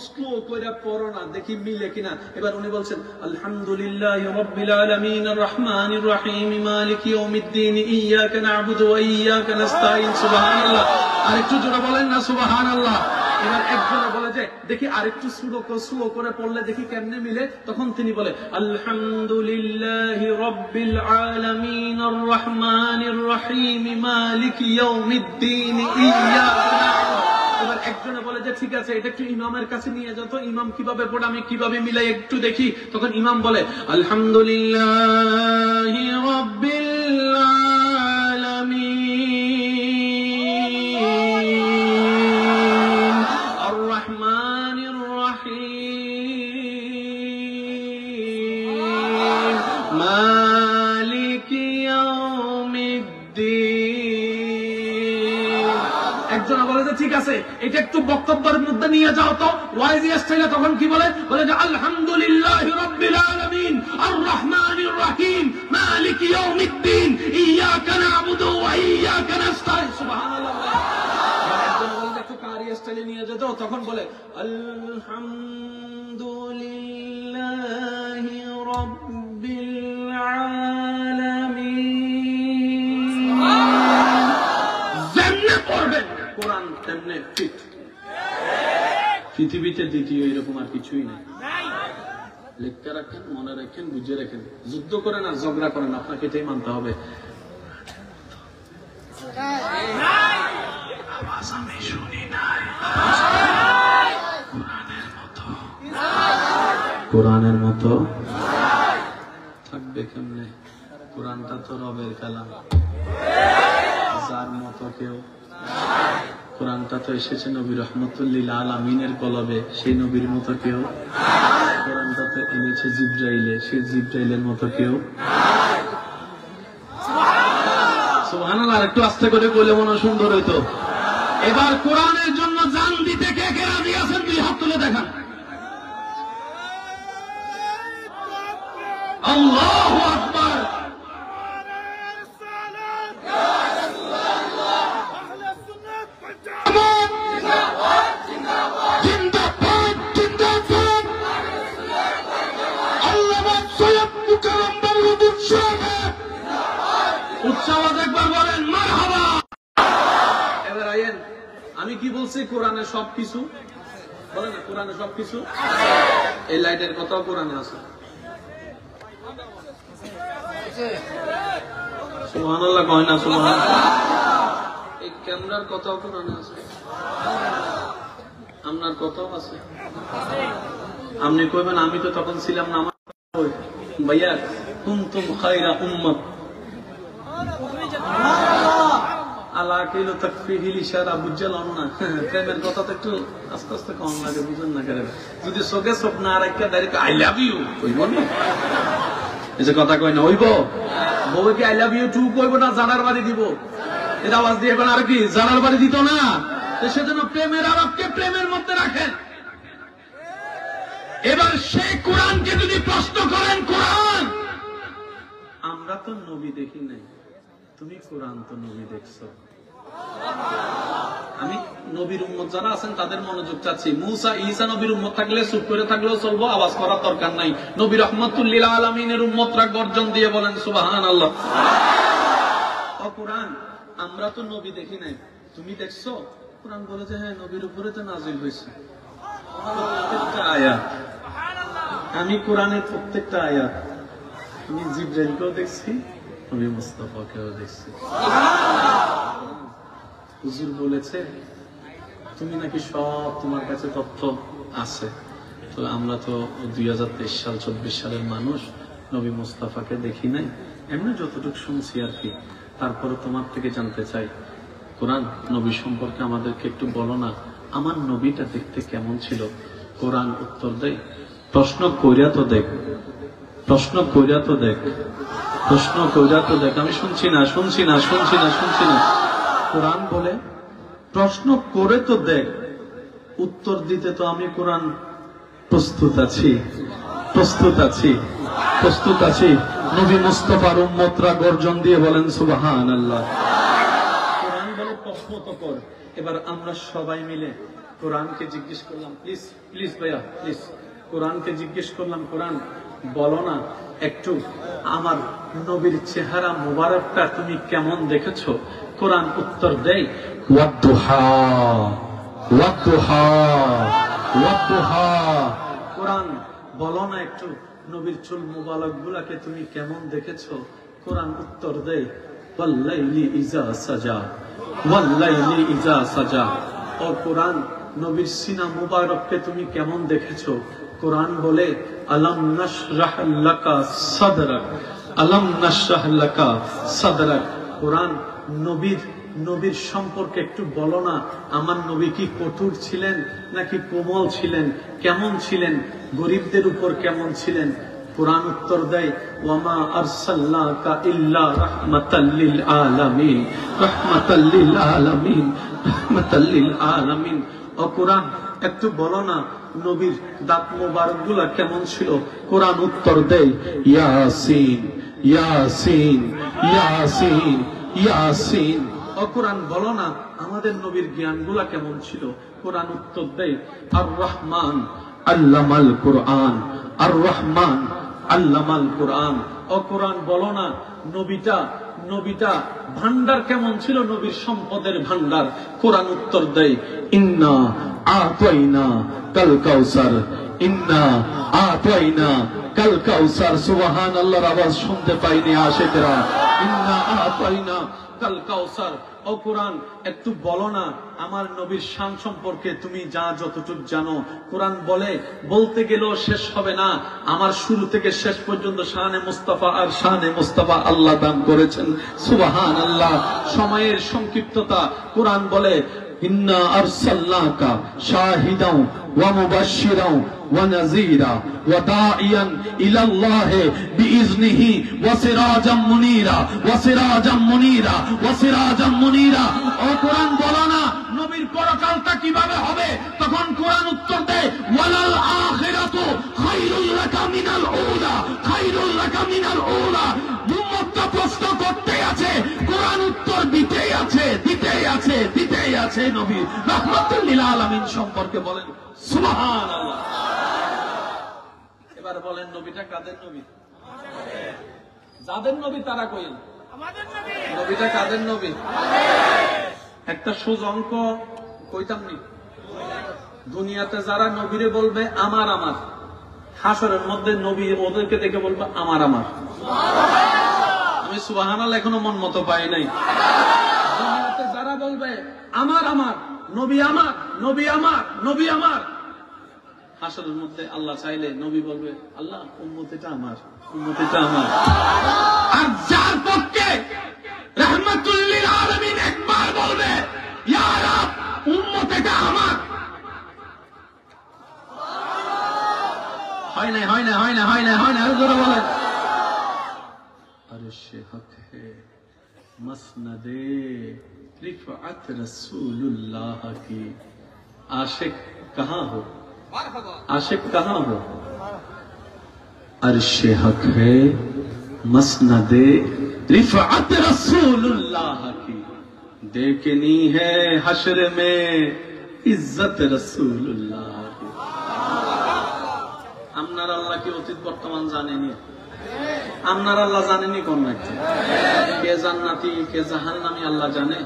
স্লো কইরা পড়ো না, দেখি মিলে কিনা। এবার উনি বলছেন আলহামদুলিল্লাহি রাব্বিল আলামিন আর রহমানির রহিম মালিকি ইয়াউমিদ্দিন ইয়াকা না'বুদু ওয়া ইয়াকা নাস্তাঈন। সুবহানাল্লাহ। আরেকটু জোরে বলেন না সুবহানাল্লাহ। এবার একজনে বলে যে দেখি আরেকটু স্লো করে পড়লে দেখি কেমনে মিলে। তখন তিনি বলে আলহামদুলিল্লাহি রাব্বিল আলামিন আর রহমানির রহিম মালিকি ইয়াউমিদ্দিন ইয়াকা না'বুদু। এবার একজনে বলে যে ঠিক আছে এটা একটু ইমামের কাছে নিয়ে যাও তো, ইমাম কিভাবে পড়ে আমি কিভাবে মিলাই একটু দেখি। তখন ইমাম বলে আলহামদুলিল্লাহি রাব্বিল আলামিন আর রহমানির রহিম মালিকি ইয়াউমিদ্দিন। একজনে বলে যে ঠিক আছে এটা একটু বক্তব্যের মধ্যে নিয়ে যাও তো, ওয়াইজি স্টাইলে। তখন কি বলে? বলে যে আলহামদুলিল্লাহি রাব্বিল আলামিন আর রহমানির রহিম মালিকি ইয়াউমিদ্দিন ইয়াকা না'বুদু ওয়া ইয়াকা নাস্তাঈন। সুবহানাল্লাহ। একজন বলে একটু কারি স্টাইলে নিয়ে যেত, তখন বলে আলহামদুলিল্লাহি রাব্বিল আলামিন। যেমনে পড়বেন কোরআন তেমনে ফিট। পৃথিবীতে দ্বিতীয় এরকম আর কিছুই নেই। লেখা রাখেন, মনে রাখেন, বুঝে রাখেন। যুদ্ধ করেন আর ঝগড়া করেন, আপনাকে এটাই মানতে হবে। আওয়াজ আমি শুনি নাই। কোরআনের মতো থাকবে কেমনে? কোরআনটা তো রবের কালাম, যার মতো কেউ। কোরআনটা তো এসেছে নবী রহমতুল্লিল আলামিনের কলবে, সেই নবীর মতো কেউ। কোরআনটা তো এনেছে জিবরাইলে, সেই জিবরাইলের মতো কেউ। সুবহানাল্লাহ। আর একটু আস্তে করে বলে মনে সুন্দর হইতো। এবার কোরআনের জন্য জান দিতে কে কে রাজি আছেন? দুই হাত তুলে দেখান। আল্লাহু আকবার। আমি কি বলছি? কোরআনে সবকিছু বলে না, কোরআনে সবকিছু। এই লাইটের কথাও কোরআনে আছে। সুবহানাল্লাহ কয় না? সুবহানাল্লাহ। এই ক্যামেরার কথাও কোরআনে আছে, আপনার কথাও আছে। আপনি কইবেন আমি তো তখন ছিলাম না। আমার ভাইয়া কুনতুম খায়রা উম্মাত আলা কিলো তাকফিহিল ইশারা। বুঝলাম না, প্রেমের কথা তো একটু আস্তে আস্তে কম লাগে, বুঝেন না কেন? যদি চোখে চোখ না রাখা ডাইরেক্ট আই লাভ ইউ কইব না, এই যে কথা কই না হইব। বউকে আই লাভ ইউ টু কইব না, জানার বাড়ি দিব। এটা আওয়াজ দিয়ে এখন আর কি জানার বাড়ি দিত না। সেজন্য প্রেমের আলাপকে প্রেমের মধ্যে রাখেন। এবার সেই কোরআনকে যদি প্রশ্ন করেন, কোরআন আমরা তো নবী দেখি নাই, তুমি কোরআন তো নবী দেখছো। আমি নবীর উম্মত যারা আছেন তাদের মনোযোগ চাচ্ছি। মুসা ঈসা নবীর উম্মত থাকলে চুপ করে থাকলেও চলবো, আওয়াজ করার দরকার নাই। নবী রহমাতুল্লিল আলামিনের উম্মতরা গর্জন দিয়ে বলেন সুবহানাল্লাহ। ও কোরআন আমরা তো নবী দেখি নাই, তুমি দেখছো? কোরআন বলে যে হ্যাঁ, নবীর উপরে তো নাজিল হয়েছে প্রত্যেকটা আয়াত। আমি কোরআনের প্রত্যেকটা আয়াত, আমি জিবরাইলকেও দেখছি, নবী মুস্তাফাকেও দেখছি। হুজুর বলেছে তুমি নাকি সব তোমার কাছে তথ্য আছে, তো আমরা তো 2023 সাল 24 সালের মানুষ, নবী মুস্তাফাকে দেখি নাই, এমনি যতটুকু শুনছি আর কি। তারপরে তোমার থেকে জানতে চাই, কোরআন নবী সম্পর্কে আমাদেরকে একটু বলো না, আমার নবীটা দেখতে কেমন ছিল? কোরআন উত্তর দেয়, প্রশ্ন কইরা তো দেখ, প্রশ্ন কইরা তো দেখ, প্রশ্ন কইরা তো দেখ। আমি শুনছি না, শুনছি না, শুনছি না, শুনছি না। কোরআন বলে প্রশ্ন করে তো দেখ, উত্তর দিতে তো আমি কোরআন প্রস্তুত আছি, প্রস্তুত আছি, প্রস্তুত আছি। নবী মুস্তাফার উম্মতরা গর্জন দিয়ে বলেন সুবহানাল্লাহ। কোরআন বলে প্রশ্ন তো কর। এবার আমরা সবাই মিলে কোরআনকে জিজ্ঞেস করলাম, প্লিজ প্লিজ ভাইয়া প্লিজ, কোরআনকে জিজ্ঞেস করলাম, কোরআন বলো না একটু আমার নবীর চেহারা মুবারকটা তুমি কেমন দেখেছো? কোরআন উত্তর দেয়, ওয়াদ্দুহা ওয়াদ্দুহা ওয়াদ্দুহা। কোরআন বলো না একটু নবীর চুল মুবারক গুলাকে তুমি কেমন দেখেছো? কোরআন উত্তর দেয়, ওয়াল্লাইলি ইজা সাজা ওয়াল্লাইলি ইজা সাজা। ও কোরআন নবীর সিনা মুবারককে তুমি কেমন দেখেছো? কোরআন বলে, আলাম নাশরাহ লাকা সাদরাক আলাম নাশরাহ লাকা সাদরাক। কোরআন নবীর সম্পর্কে একটু বলো না, আমার নবী কি কঠোর ছিলেন নাকি কোমল ছিলেন, কেমন ছিলেন, গরিবদের উপর কেমন ছিলেন? কোরআন উত্তর দেয়, ওয়ামা আরসালনাকা ইল্লা রাহমাতাল লিল আলামিন রাহমাতাল লিল আলামিন রাহমাতাল লিল আলামিন। ও কোরআন একটু বলো না নবীর দাঁত মোবারক গুলা কেমন ছিল? কোরআন উত্তর দেয়, ইয়াসিন ইয়াসিন ইয়াসিন ইয়াসিন। ও কোরআন বলো না আমাদের নবীর জ্ঞানগুলা কেমন ছিল? কোরআন উত্তর দেয়, আর রহমান আল্লামাল কোরআন আর রহমান আল্লামাল কোরআন। ও কোরআন বলো না নবীটা ভান্ডার কেমন ছিল, নবীর সম্পদের ভান্ডার? কোরআন উত্তর দেয়, ইন্না আতাইনা কাল কাউসার ইন্না আতাইনা কাল কাউসার। সুবহানাল্লাহর আওয়াজ শুনতে পাইনি আশিকরা। ইন্না আতাইনা কাল কাউসার। ও কোরআন একটু বলো না আমার নবীর শান সম্পর্কে তুমি যা যতটুকু জানো। কোরআন বলতে গেলেও শেষ হবে না। আমার শুরু থেকে শেষ পর্যন্ত শানে মুস্তাফা আর শানে মুস্তাফা আল্লাহ দান করেছেন। সুবহানাল্লাহ। সময়ের সংক্ষিপ্ততা, কোরআন বলে, ইন্না আরসালনাকা শাহিদাও ওয়া মুবাশশিরাও ওয়া নাযীরা ওয়া দাঈয়ান ইলাল্লাহি বিইজনিহি ওয়া সিরাজাম মুনীরা ওয়া সিরাজাম মুনীরা ওয়া সিরাজাম মুনীরা। ও কোরআন বলো না নবীর পরকালটা কিভাবে হবে? তখন কোরআন উত্তর দেয়, ওয়ালাল আখিরাতু খায়রুল লাকা মিনাল উলা খায়রুল লাকা মিনাল উলা। উম্মতটা প্রশ্ন করতেই আছে, কোরআন উত্তর দিতেই আছে, দিতেই আছে, দিতেই আছে। নবী রাহমাতুল লিল আলামিন সম্পর্কে বলেন সুবহানাল্লাহ। এবার বলেন নবীটা কাদের নবী? যাদের নবী তারা কইন নবীটা কাদের নবী? একটা সোজা অঙ্ক কইতাম নি, দুনিয়াতে যারা নবীরে বলবে আমার আমার, হাসরের মধ্যে নবী ওদেরকে দেখে বলবে আমার আমার। আমি সুবহানাল্লাহ এখনো মন মতো পাই নাই। দুনিয়াতে যারা বলবে আমার আমার, নবী আমার, নবী আমার, নবী আমার, হাসরের মধ্যে আল্লাহ চাইলে নবী বলবে, আল্লাহ উম্মতিটা আমার, উম্মতিটা আমার। আর যার পক্ষে রাহমাতুল লিল আলামিন একবার বলবে, ইয়া রাব উম্মতিটা আমার। হয় না, হয় না, হয় না, হয় না, হয় না। আর জোরে বলেন, আরশে হক হে মসনদে रिफ़अत रसूलुल्लाह की। आशिक कहाँ हो, आशिक कहाँ हो? अर्शे हक है मसनदे रिफ़अत रसूलुल्लाह की। देखनी है हश्र में इज्जत रसूलुल्लाह की। আপনার আল্লাহ কি অতীত বর্তমান জানেনি? আপনার আল্লাহ জানেনি কোন নাকি? কে জান্নাতি কে জাহান্নামী আল্লাহ জানে?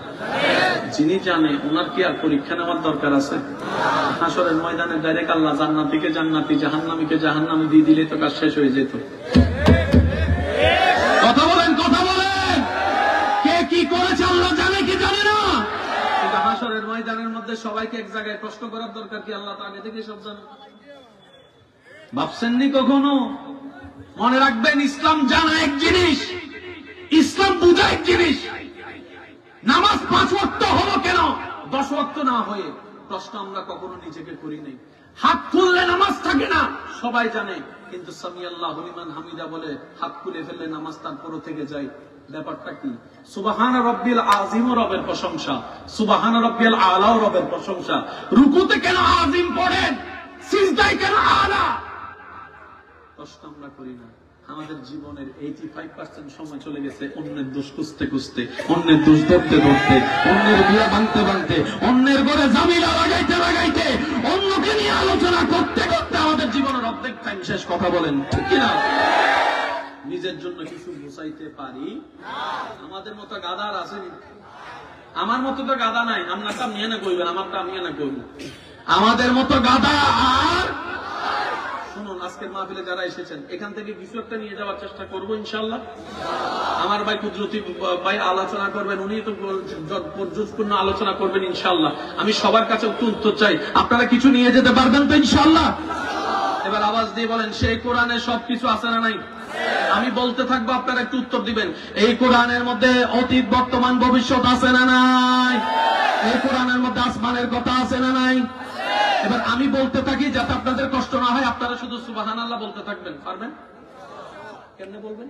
যিনি জানে ওনার কি আর পরীক্ষা নেওয়ার দরকার আছে? হাসরের ময়দানে ডাইরেক্ট আল্লাহ জান্নাতীকে জান্নাতি জাহান্নামীকে জাহান্নামী দিয়ে দিলে তো কাজ শেষ হয়ে যেত। কথা বলেন, কথা বলেন। ময়দানের মধ্যে সবাইকে এক জায়গায় প্রশ্ন করার দরকার কি? আল্লাহ তো আগে থেকে সব জানে। ভাবছেননি কখনো? মনে রাখবেন, ইসলাম জানা এক জিনিস, ইসলাম বুঝা এক জিনিস। নামাজ 5 ওয়াক্ত হলো কেন 10 ওয়াক্ত না হয়ে? প্রশ্ন আমরা কখনো নিজেকে করি নাই। হাত খুললে নামাজ থাকে না সবাই জানে, কিন্তু সামি আল্লাহু লিমান হামিদা বলে হাত খুলে ফেললে নামাজ তারপরও থেকে যায়। ব্যাপারটা কি? সুবহান রাব্বিল আযীম রবের প্রশংসা, সুবহান রাব্বিল আলাও রবের প্রশংসা। রুকুতে কেন আযীম পড়েন, সিজদায় কেন আলা? প্রশ্ন আমরা করি না। আমাদের জীবনের 85% সময় চলে গেছে অন্যের দোষ খুঁজতে খুঁজতে, অন্যের দোষ ধরতে ধরতে, অন্যের বিয়া ভাঙতে ভাঙতে, অন্যের ঘরে জামিলা লাগাইতে লাগাইতে, অন্যকে নিয়ে আলোচনা করতে করতে আমাদের জীবনের অর্ধেক টাইম শেষ। কথা বলেন ঠিক কিনা? নিজের জন্য কিছু গুছাইতে পারি? আমাদের মতো গাদা আর আছে? আমার মতো তো গাদা নাই। আপনারটা আপনি না কইবেন, আমারটা আমি না কইব। আমাদের মতো গাদা আর শুনুন, আজকের মাহফিলে যারা এসেছেন এখান থেকে কিছু একটা নিয়ে যাওয়ার চেষ্টা করবো ইনশাআল্লাহ। আমার ভাই কুদরতি ভাই আলোচনা করবেন, উনি তো পর্যায়পূর্ণ আলোচনা করবেন ইনশাআল্লাহ। আমি সবার কাছে একটু উত্তর চাই, আপনারা কিছু নিয়ে যেতে পারবেন তো ইনশাআল্লাহ? এবার আওয়াজ দিয়ে বলেন, সেই কোরআনে সবকিছু আছে না নাই? আমি বলতে থাকবো, আপনারা একটু উত্তর দিবেন। এই কোরআনের মধ্যে অতীত বর্তমান ভবিষ্যৎ আছে না নাই? এই কোরআনের মধ্যে আসমানের কথা আছে না নাই? এবার আমি বলতে থাকি যাতে আপনাদের কষ্ট না হয়, আপনারা শুধু সুবহানাল্লাহ বলতে থাকবেন। পারবেন? কেমনে বলবেন?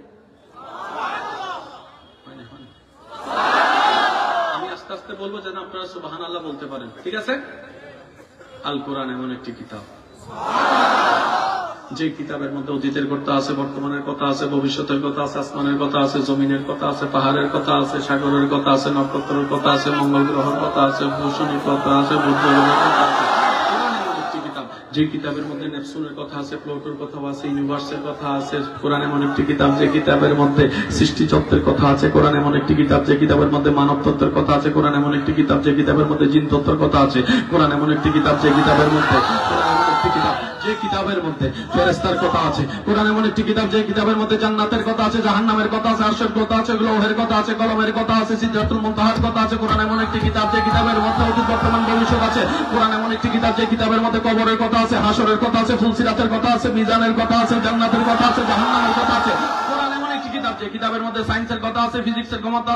আমি আস্তে আস্তে বলবো যেন আপনারা সুবহানাল্লাহ বলতে পারেন, ঠিক আছে? আল কোরআন এমন একটি কিতাব, যে কিতাবের মধ্যে অতীতের কথা আছে, বর্তমানের কথা আছে, ভবিষ্যতের কথা আছে, আসমানের কথা আছে, জমিনের কথা আছে, পাহাড়ের কথা আছে, সাগরের কথা আছে, নক্ষত্রের কথা আছে, মঙ্গল গ্রহের কথা আছে, ভূষণের কথা আছে, বুদ্ধের কথা আছে। যে কিতাবের মধ্যে নেপচুনের কথা আছে, প্লুটোর কথা আছে, ইউনিভার্সের কথা আছে। কোরআন এমন একটি কিতাব যে কিতাবের মধ্যে সৃষ্টিতত্ত্বের কথা আছে। কোরআন এমন একটি কিতাব যে কিতাবের মধ্যে মানব তত্ত্বের কথা আছে। কোরআন এমন একটি কিতাব যে কিতাবের মধ্যে জিন তত্ত্বের কথা আছে। কোরআন এমন একটি কিতাব যে কিতাবের মধ্যে যে কিতাবের মধ্যে ফেরেশতার কথা আছে। কোরআন এমন একটি কিতাব যে কিতাবের মধ্যে জান্নাতের কথা আছে, জাহান্নামের কথা আছে, আরশের কথা আছে, লৌহের কথা আছে, কলমের কথা আছে, সিদরাতুল মুনতাহার কথা আছে। কোরআন এমন একটি কিতাব যে কিতাবের মধ্যে অতীত বর্তমান ভবিষ্যৎ আছে। কোরআন এমন একটি কিতাব যে কিতাবের মধ্যে কবরের কথা আছে, হাসরের কথা আছে, ফুলসিরাতের কথা আছে, মিজানের কথা আছে, জান্নাতের কথা আছে, জাহান্নামের কথা আছে। কোরআন এমন একটি কিতাব যে কিতাবের মধ্যে সায়েন্সের কথা আছে, ফিজিক্সের কথা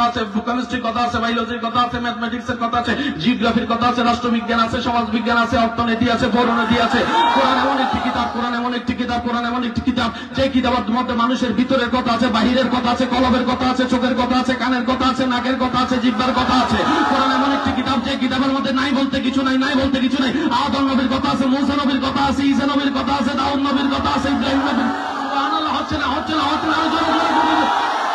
আছে, কেমিস্ট্রির কথা আছে, বায়োলজির কথা আছে, ম্যাথমেটিক্সের কথা আছে, জিওগ্রাফির কথা আছে, রাষ্ট্রবিজ্ঞান আছে, সমাজ বিজ্ঞান আছে, অর্থনীতি আছে, পৌরনীতি আছে। কোরআন এমন একটি কিতাব, কোরআন এমন একটি কিতাব, কোরআন এমন একটি কিতাব যে কিতাবের মধ্যে মানুষের ভিতরের কথা আছে, বাহিরের কথা আছে, কলবের কথা আছে, চোখের কথা আছে, কানের কথা আছে, নাকের কথা আছে, জিহ্বার কথা আছে। কোরআন এমন একটি কিতাব যে কিতাবের মধ্যে নাই বলতে কিছু নাই, নাই বলতে কিছু নাই। আদম নবীর কথা আছে, মূসা নবীর কথা আছে, ঈসা নবীর কথা আছে, দাউদ নবীর কথা আছে, ইব্রাহিম নবীর। সুবহানাল্লাহ, হচ্ছে না হচ্ছে না হচ্ছে না।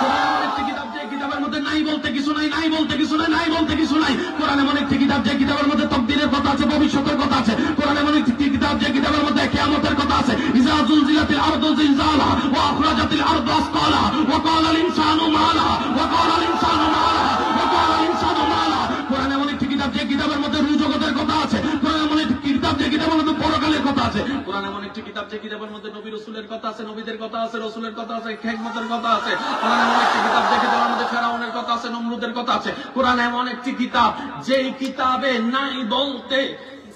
কোরআন এমন একটি কিতাব যে কিতাবের মধ্যে নাই বলতে কিছু নাই, নাই বলতে কিছু নাই, নাই বলতে কিছু নাই। কোরআন এমন একটি কিতাব যে কিতাবের মধ্যে তাকদীরের কথা আছে, ভবিষ্যতের কথা আছে। কোরআন এমন একটি কিতাব যে কিতাবের মধ্যে কিয়ামতের কথা আছে। ইযা যুলজিলাতিল আরদু জিলজালাহা ওয়া আখরাজাতিল আরদু আসকালাহা ওয়া ক্বালাল ইনসানু মা লাহা ওয়া ক্বালাল ইনসানু মা লাহা ওয়া ক্বালাল ইনসানু মা লাহা। কোরআন এমন একটি কিতাব যে কিতাবের মধ্যে রূহ জগতের কথা আছে। কোরআন এমন একটি কিতাব যে কিতাবের মধ্যে পরকালের কথা আছে। কোরআন এমন একটি কিতাব যে কিতাবের মধ্যে নবী রাসূলের কথা আছে, নবীদের কথা আছে, রাসূলের কথা আছে, হিকমতের কথা আছে। কোরআন এমন একটি কিতাব যে কিতাবের মধ্যে ফেরাউনের কথা আছে, নমরুদের কথা আছে। কোরআন এমন একটি কিতাব যেই কিতাবে নাই বলতে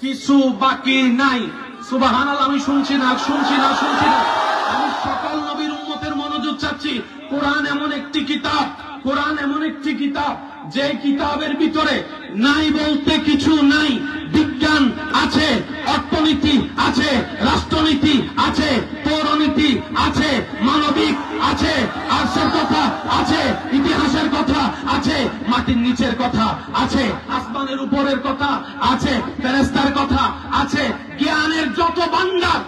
কিছু বাকি নাই। সুবহানাল্লাহ, আমি শুনছি না শুনছি না শুনছি না। আমি সকল নবীর উম্মতের মনোযোগ চাচ্ছি। কোরআন এমন একটি কিতাব, কোরআন এমন একটি কিতাব যে কিতাবের ভিতরে নাই বলতে কিছু নাই। বিজ্ঞান আছে, অর্থনীতি আছে, রাষ্ট্রনীতি আছে, পৌরনীতি আছে, মানবিক আছে, আরশের কথা আছে, ইতিহাসের কথা আছে, মাটির নিচের কথা আছে, আসমানের উপরের কথা আছে, ফেরেশতার কথা আছে। জ্ঞানের যত ভান্ডার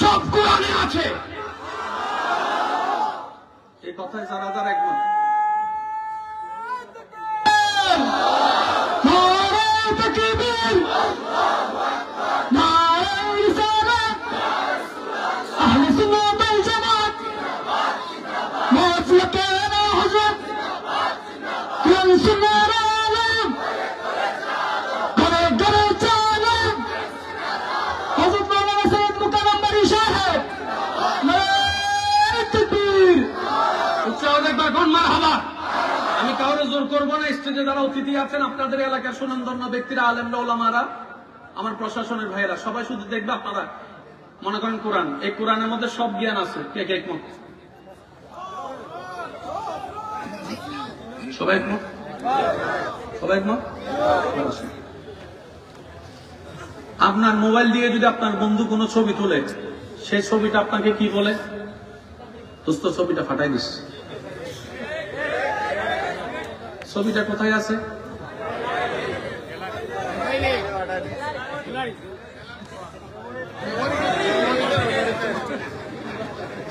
সব কোরআনে আছে। এই কথায় যারা যারা একমত আমি কাউরে জোর করবো না। স্টেজে যারা অতিথি আছেন, আপনাদের এলাকার সুনামধন্য ব্যক্তিরা, আলেমরা, ওলামারা, আমার প্রশাসনের ভাইয়েরা, সবাই শুধু দেখবে আপনারা মনে করেন কোরআন, এই কোরআনের মধ্যে সব জ্ঞান আছে। কে কে একমত? সবাই একমত? সবাই একমত? আপনার মোবাইল দিয়ে যদি আপনার বন্ধু কোনো ছবি তোলে, সেই ছবিটা আপনাকে কি বলে? দোস্ত ছবিটা ফাটাই দিস। ছবিটা কোথায় আছে?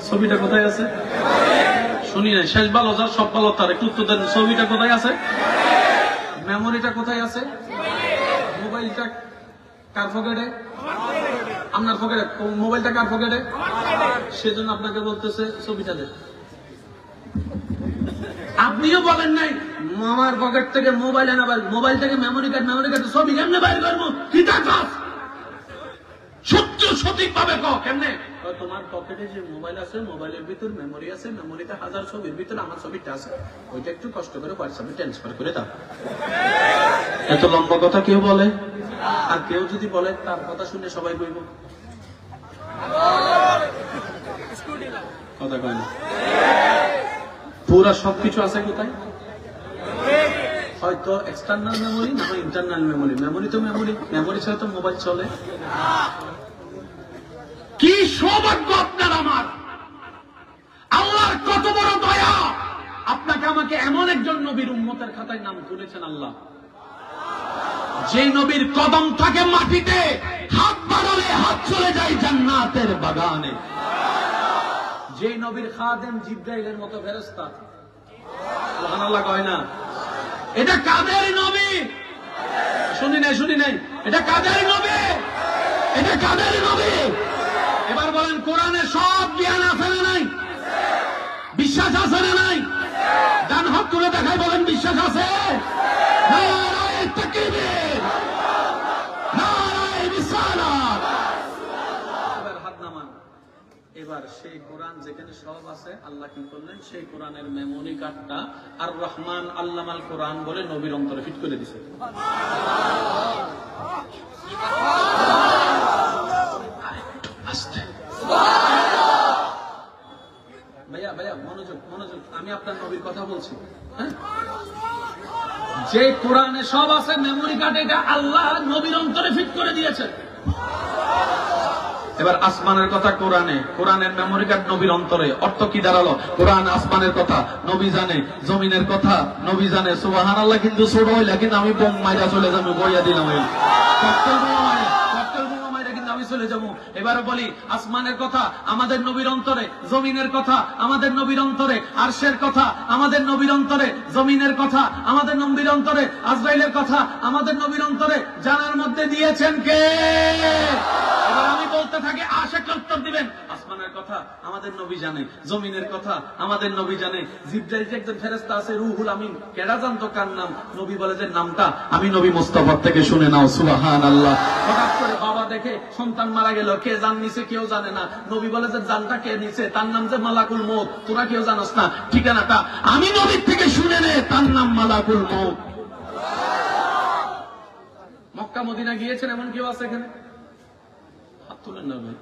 ছবিটা কোথায় আছে? শুনি না, শেষ ভালো যার সব ভালো তার, একটু উত্তর দেন। ছবিটা কোথায় আছে? মেমোরিটা কোথায় আছে? মোবাইলটা কার পকেটে? আপনার পকেটে। মোবাইলটা কার পকেটে? সেজন্য আপনাকে বলতেছে ছবিটা দেন। আপনিও বলেন নাই মামার পকেট থেকে মোবাইল আনা, মোবাইল থেকে মেমোরি কার্ড, মেমোরি কার্ড ছবি কেমনে বাইর করবো? কি কাজ? সত্য সঠিক ভাবে কেমনে? তোমার পকেটে যে মোবাইল আছে, মোবাইলের ভিতর মেমোরি আছে, মেমোরিতে 1000 ছবির ভিতরে আমার ছবিটা আছে, ওইটা একটু কষ্ট করে হোয়াটসঅ্যাপে ট্রান্সফার করে দাও। এত লম্বা কথা কেউ বলে? আর কেউ যদি বলে তার কথা শুনে সবাই কইব কথা কয় না। পুরা সবকিছু আছে কোথায়? হয়তো এক্সটার্নাল মেমোরি, না হয় ইন্টারনাল মেমোরি। মেমোরি তো মেমোরি, মেমোরি ছাড়া তো মোবাইল চলে। কি সৌভাগ্য আপনার আমার! আল্লাহর কত বড় দয়া! আপনাকে আমাকে এমন একজন নবীর উম্মতের খাতায় নাম তুলেছেন আল্লাহ, যে নবীর কদম থাকে মাটিতে, হাত বাড়ালে হাত চলে যায় জান্নাতের বাগানে। যে নবীর খাদেম জিবরাইলের মতো ফেরেশতা। সুবহানাল্লাহ কয় না? এটা কাদের নবী? শুনি নাই, এটা কাদের নবী? এটা কাদের নবী? এবার বলেন, কোরআনে সব জ্ঞান আছে না নাই? বিশ্বাস আছে না নাই? ডান হাত তুলে দেখাই, বলেন বিশ্বাস আছে? নারায়ে তাকবীর, নারায়ে রিসালাত। এবার হাত নামান। এবার সেই কোরআন যেখানে সব আছে, আল্লাহ কি করলেন? সেই কোরআনের মেমোরি কার্ডটা আর রহমান আল্লামাল কোরআন বলে নবীর অন্তরে ফিট করে দিছে। ভাইয়া মনোযোগ, আমি আপনার নবীর কথা বলছি। হ্যাঁ, যে কোরআনে সব আছে, মেমোরি কার্ড, এটা আল্লাহ নবীর অন্তরে ফিট করে দিয়েছে। এবার আসমানের কথা কোরআনে, কোরআনের মেমোরি কার্ড নবীর অন্তরে। অর্থ কি দাঁড়ালো? কোরআন আসমানের কথা নবী জানে, জমিনের কথা নবী জানে। সুবহানাল্লাহ। কিন্তু ছোট হইলা, কিন্তু আমি বোম মাইরা চলে যাবো, বইয়া দিলাম চলে যাবো। এবার বলি, আসমানের কথা আমাদের নবীর অন্তরে, জমিনের কথা আমাদের নবীর অন্তরে, আরশের কথা আমাদের নবীর অন্তরে, জমিনের কথা আমাদের নবীর অন্তরে, আজরাইলের কথা আমাদের নবীর অন্তরে। জানার মধ্যে দিয়েছেন কে? এবার আমি বলতে থাকি, আশিক উত্তর দিবেন। আসমানের কথা আমাদের নবী জানে, জমিনের কথা আমাদের নবী জানে। জিবরাইল যে একজন ফেরেশতা আছে, রুহুল আমিন, কেডা জানতো কার নাম? নবী বলে যে নামটা আমি নবী মুস্তাফা থেকে শুনে নাও। সুবহানাল্লাহ। হঠাৎ করে বাবা দেখে সন্তান মারা গেল, কে জান নিছে কেউ জানে না। নবী বলে যে জানটা কে নিছে, তার নাম যে মালাকুল মউত, তোরা কেউ জানোস না, ঠিকানাটা আমি নবীর থেকে শুনে নে, তার নাম মালাকুল মউত। মক্কা মদিনা গিয়েছেন এমন কেউ আছে এখানে? হাত তুলেন না ভাই।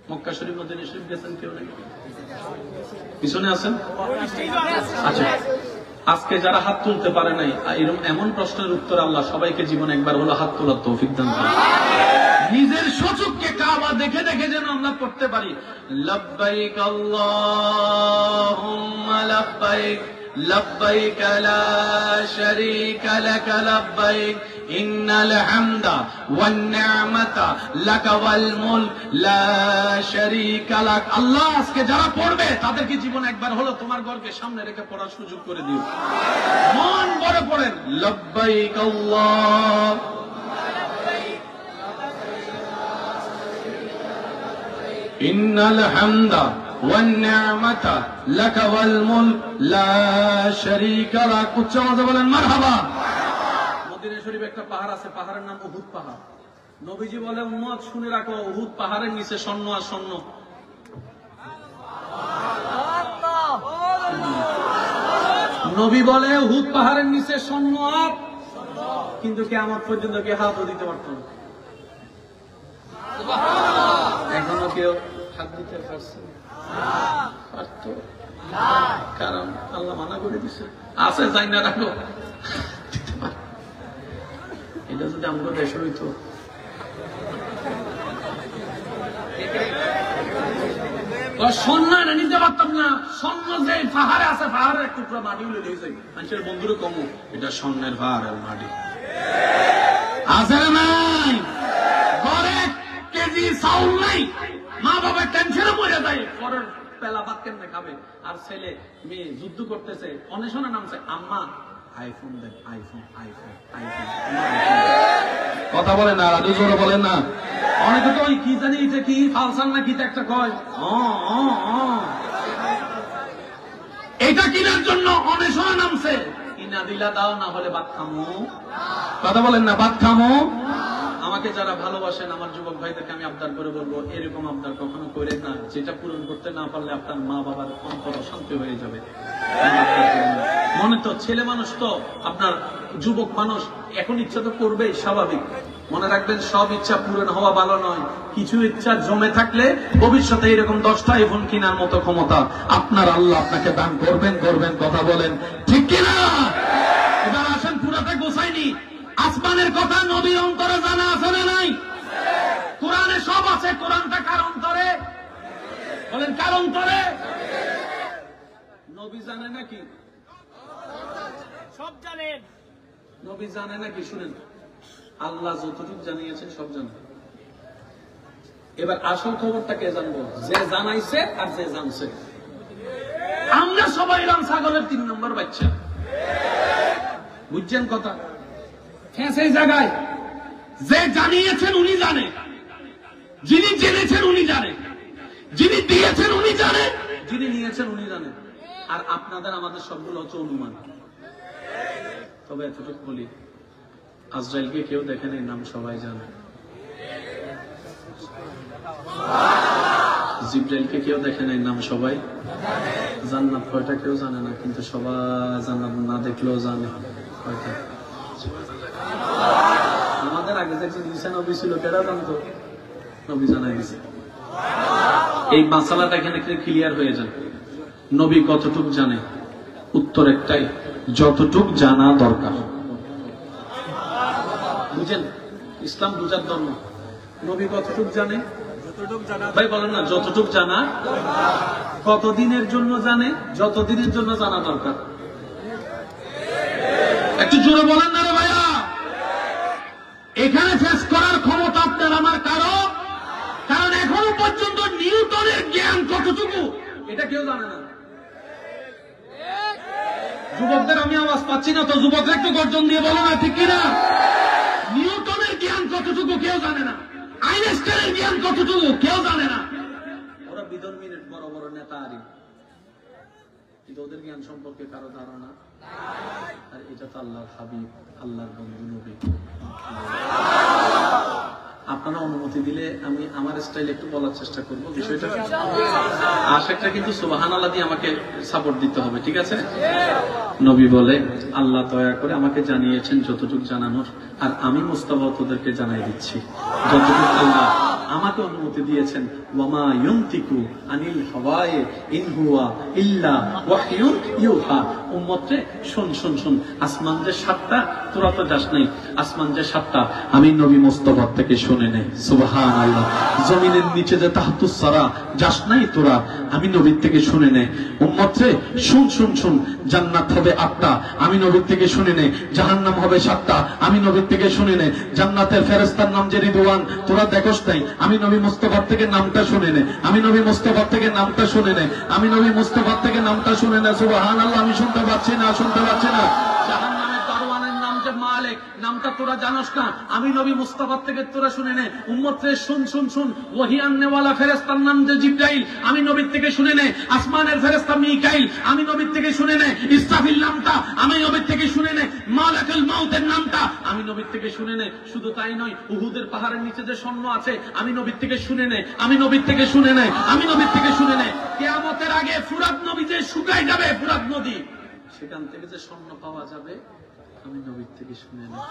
মক্কা শরীফ, মদিনা শরীফ গেছেন কেউ নাকি? পিছনে আছেন? আচ্ছা, আজকে যারা হাত তুলতে পারে নাই, এরকম এমন প্রশ্নের উত্তর আল্লাহ সবাইকে জীবনে একবার হলো হাত তোলার তৌফিক দান করেন। নিজের সচক্ষে কাবা দেখে দেখে যেন আমরা করতে পারি। লব্বাইক আল্লাহুম্মা লব্বাইক, লব্বাইক লা শারীকা লাক লব্বাইক, ইন্নাল হামদা ওয়ান নি'মাতা লাকা ওয়াল মুলক লা শারীকা লাক। আল্লাহ আজকে যারা পড়বে তাদেরকে জীবন একবার হলো তোমার ঘরকে সামনে রেখে পড়ার সুযোগ করে দিও। মন ভরে পড়েন, লব্বাইক আল্লাহ, ইন্নাল হামদা ওয়ান নি'মাতা লাকা ওয়াল মুলক লা শারীকা লাক। উচ্চ আওয়াজে বলেন মারহাবা। মদিনা শরীফে একটা পাহাড় আছে, পাহাড়ের নাম উহুদ পাহাড়। নবীজি বলে, উম্মত শুনে রাখো, উহুদ পাহাড়ের নিচে স্বর্ণ আর স্বর্ণ। নবী বলে উহুদ পাহাড়ের নিচে স্বর্ণ আর, কিন্তু কিয়ামত পর্যন্ত কি হাতও দিতে পারত না। এখনো কেউ হাত দিতে পারছে পারত, কারণ আল্লাহ মানা করে দিছে। আছে যাই না রাখো, এটা যদি আমাদের দেশে হইতো, স্বর্ণ এনে নিতে পারতাম না। স্বর্ণ যে পাহাড়ে আছে, পাহাড়ের এক টুকরা মাটি উলে দিয়েছে, মানুষের বন্ধুরে কমু এটা স্বর্ণের পাহাড়ের মাটি আছে না নাই? ঘরে 1 কেজি চাউল নাই, মা বাবা টেনশনে মরে যায়, পরের পেলা ভাত কেমনে খাবে। আর ছেলে মেয়ে যুদ্ধ করতেছে, অনেশনে নামছে, আম্মা আইফোন দেন, আইফোন আইফোন আইফোন। কথা বলেন না, রাজু জোরে বলেন না। অনেকে তো ওই কি জানি এটা কি ফালসান না কি একটা কয়, এটা কিনার জন্য অনেশনে নামছে, কিনা দিলা দাও, না হলে ভাত খামো। কথা বলেন না, ভাত খামো। আমাকে যারা ভালোবাসেন, আমার যুবক ভাইদেরকে আমি আবদার করে বলবো, এরকম আবদার কখনো করে না যেটা পূরণ করতে না পারলে আপনার মা বাবার অন্তর অশান্তি হয়ে যাবে। মনে তো ছেলে মানুষ, তো আপনার যুবক মানুষ, এখন ইচ্ছা তো করবেই, স্বাভাবিক। মনে রাখবেন, সব ইচ্ছা পূরণ হওয়া ভালো নয়। কিছু ইচ্ছা জমে থাকলে ভবিষ্যতে এরকম 10টা আইফোন কেনার মতো ক্ষমতা আপনার আল্লাহ আপনাকে দান করবেন করবেন। কথা বলেন ঠিক কিনা? এবার আসেন, পুরাটা গোছাইনি। আসমানের কথা নবীর অন্তরে জানা আছে না নাই? কোরআনে সব আছে। কোরআনটা কার অন্তরে? বলেন কার অন্তরে? নবী জানে নাকি? সব জানেন। নবী জানে নাকি? শুনেন, আল্লাহ যতটুকু জানিয়েছেন সব জানে। এবার আসল খবরটা কে জানবো? যে জানাইছে আর যে জানছে। আমরা সবাই রাম ছাগলের 3 নম্বর বাচ্চা। বুঝছেন কথা? হ্যাঁ, সেই জায়গায় যে জানিয়েছেন উনি জানে, যিনি জেনেছেন উনি জানে, যিনি দিয়েছেন উনি জানে, যিনি নিয়েছেন উনি জানে। আর আপনাদের আমাদের সবগুলো হচ্ছে অনুমান। তবে এতটুকু বলি, আজরাইলকে কেউ দেখেন, এই নাম সবাই জানে। জিবরাইলকে কেউ দেখেন, এই নাম সবাই। জান্নাত কয়টা কেউ জানে না, কিন্তু সবাই জান্নাত না দেখলেও জানে কয়টা। আমাদের আগে যে জিনিসটা নবী ছিল, কেটা জানতো? নবী জানাই দিছে। এই মাসালাটা এখানে ক্লিয়ার হয়ে যায়। নবী কতটুক জানে? উত্তর একটাই, যতটুক জানা দরকার। বুঝেন, ইসলাম বুঝার ধর্ম। নবী কতটুক জানে? ভাই বলেন না, যতটুক জানা। কতদিনের জন্য জানে? যতদিনের জন্য জানা দরকার। একটু জোরে বলেন না রে ভাইয়া। এখানে ফেস করার ক্ষমতা আপনার আমার কারো, কারণ এখনো পর্যন্ত নিউটনের জ্ঞান কতটুকু এটা কেউ জানে না। যুবকদের আমি আওয়াজ পাচ্ছি না, তো যুবকরা একটু গর্জন দিয়ে বলো না, ঠিক কিনা? নিউটনের জ্ঞান কতটুকু কেউ জানে না, আইনস্টাইনের জ্ঞান কতটুকু কেউ জানে না। ওরা বিদর মিনিট বড় বড় নেতা, আরই কিন্তু ওদের জ্ঞান সম্পর্কে কারো ধারণা। আর এটা তো আল্লাহর হাবিব, আল্লাহর বন্ধু নবী। আপনারা অনুমতি দিলে আমি আমার স্টাইল একটু বলার চেষ্টা করব বিষয়টা। আশেকটা কিন্তু সুবহানাল্লাহ দিয়ে আমাকে সাপোর্ট দিতে হবে, ঠিক আছে? নবী বলে, আল্লাহ দয়া করে আমাকে জানিয়েছেন যতটুকু জানানোর, আর আমি মুস্তাফা তোদেরকে জানাই দিচ্ছি যতটুকু আল্লাহ আমাকে অনুমতি দিয়েছেন। ওয়ামা ইউনতিকু আনিল হাওয়ায়ে ইন হুয়া ইল্লা ওয়াহয়ুন ইউহা। উম্মতে শুন শুন শুন, আসমান যে 7টা, তোরা তো যাস নাই। আসমান যে 7টা, আমি নবী মুস্তাফা থেকে শুনে নে। সুবহানাল্লাহ। জমিনের নিচে যে তাহতুস সারা, যাস নাই তোরা, আমি নবীর থেকে শুনে নে। উম্মতে শুন শুন শুন, জান্নাত হবে 8টা, আমি নবীর থেকে শুনে নে। জাহান্নাম হবে 7টা, আমি নবীর থেকে শুনে নে। জান্নাতের ফেরেশতার নাম যে রিদওয়ান, তোরা দেখোস নাই, আমি নবী মুস্তাফা থেকে নামটা শুনে নে। আমি নবী মুস্তাফা থেকে নামটা শুনে নে। আমি নবী মুস্তাফা থেকে নামটা শুনে নে। সুবহানাল্লাহ। আমি শুনতে পাচ্ছি না, শুনতে পাচ্ছি না। জাহান্নামের দারওয়ানের নাম যে মালিক, নামটা তোরা জানোস না, আমি নবী মুস্তাফা থেকে তোরা শুনে নে। উম্মত রে শুন শুন শুন, ওহী আননেওয়ালা ফেরেশতার নাম যে জিবরাইল, আমি নবীর থেকে শুনে নে। আসমানের ফেরেশতা মিকাইল, আমি নবীর থেকে শুনে নে। ইসরাফিল নামটা আমি নবীর থেকে শুনে নে। মালাকুল মাউতের নামটা আমি নবীর থেকে শুনে নে। শুধু তাই নয়, উহুদের পাহাড়ের নিচে যে স্বর্ণ আছে, আমি নবীর থেকে শুনে নে। আমি নবীর থেকে শুনে নে। আমি নবীর থেকে শুনে নে। কিয়ামতের আগে ফুরাত নবী যে শুকায় যাবে, ফুরাত নদী, সেখান থেকে যে স্বর্ণ পাওয়া যাবে আমি নবীর থেকে শুনে নেই।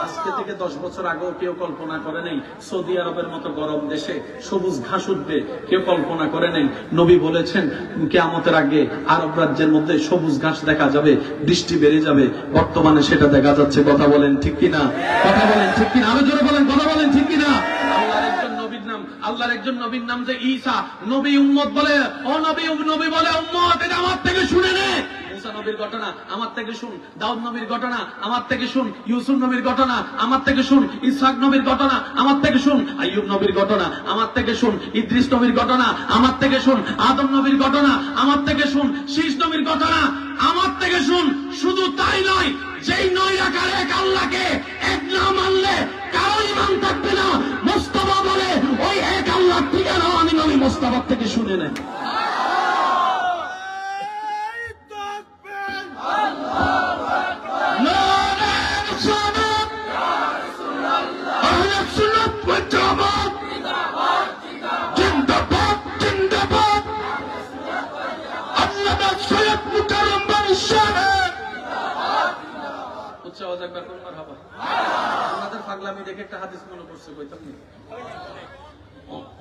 আজকে থেকে 10 বছর আগেও কেউ কল্পনা করে নেই সৌদি আরবের মতো গরম দেশে সবুজ ঘাস উঠবে, কেউ কল্পনা করে নেই। নবী বলেছেন কিয়ামতের আগে আরব রাজ্যের মধ্যে সবুজ ঘাস দেখা যাবে, বৃষ্টি বেড়ে যাবে। বর্তমানে সেটা দেখা যাচ্ছে। কথা বলেন ঠিক কিনা? কথা বলেন ঠিক কিনা? আরো জোরে বলেন, কথা বলেন ঠিক কিনা? আল্লাহর একজন নবীর নাম যে ঈসা। নবী উম্মত বলে, ও নবী, নবী বলে উম্মত এটা আমার থেকে শুনে নে। মুসা নবীর ঘটনা আমার থেকে শুন, দাউদ নবীর ঘটনা আমার থেকে শুন, ইউসুফ নবীর ঘটনা আমার থেকে শুন, ইসহাক নবীর ঘটনা আমার থেকে শুন, আইয়ুব নবীর ঘটনা আমার থেকে শুন, ইদ্রিস নবীর ঘটনা আমার থেকে শুন, আদম নবীর ঘটনা আমার থেকে শুন, শীষ নবীর ঘটনা আমার থেকে শুন। শুধু তাই নয়, যেই নয় আকার এক আল্লাহকে এক না মানলে কারো ঈমান থাকবে না। মুস্তাফা বলে ওই এক আল্লাহর ঠিকানা আমি নবী মুস্তাফা থেকে শুনে নেন। আপনাদের পাগলামি দেখে একটা হাদিস মনে পড়ছে, কইতাম না?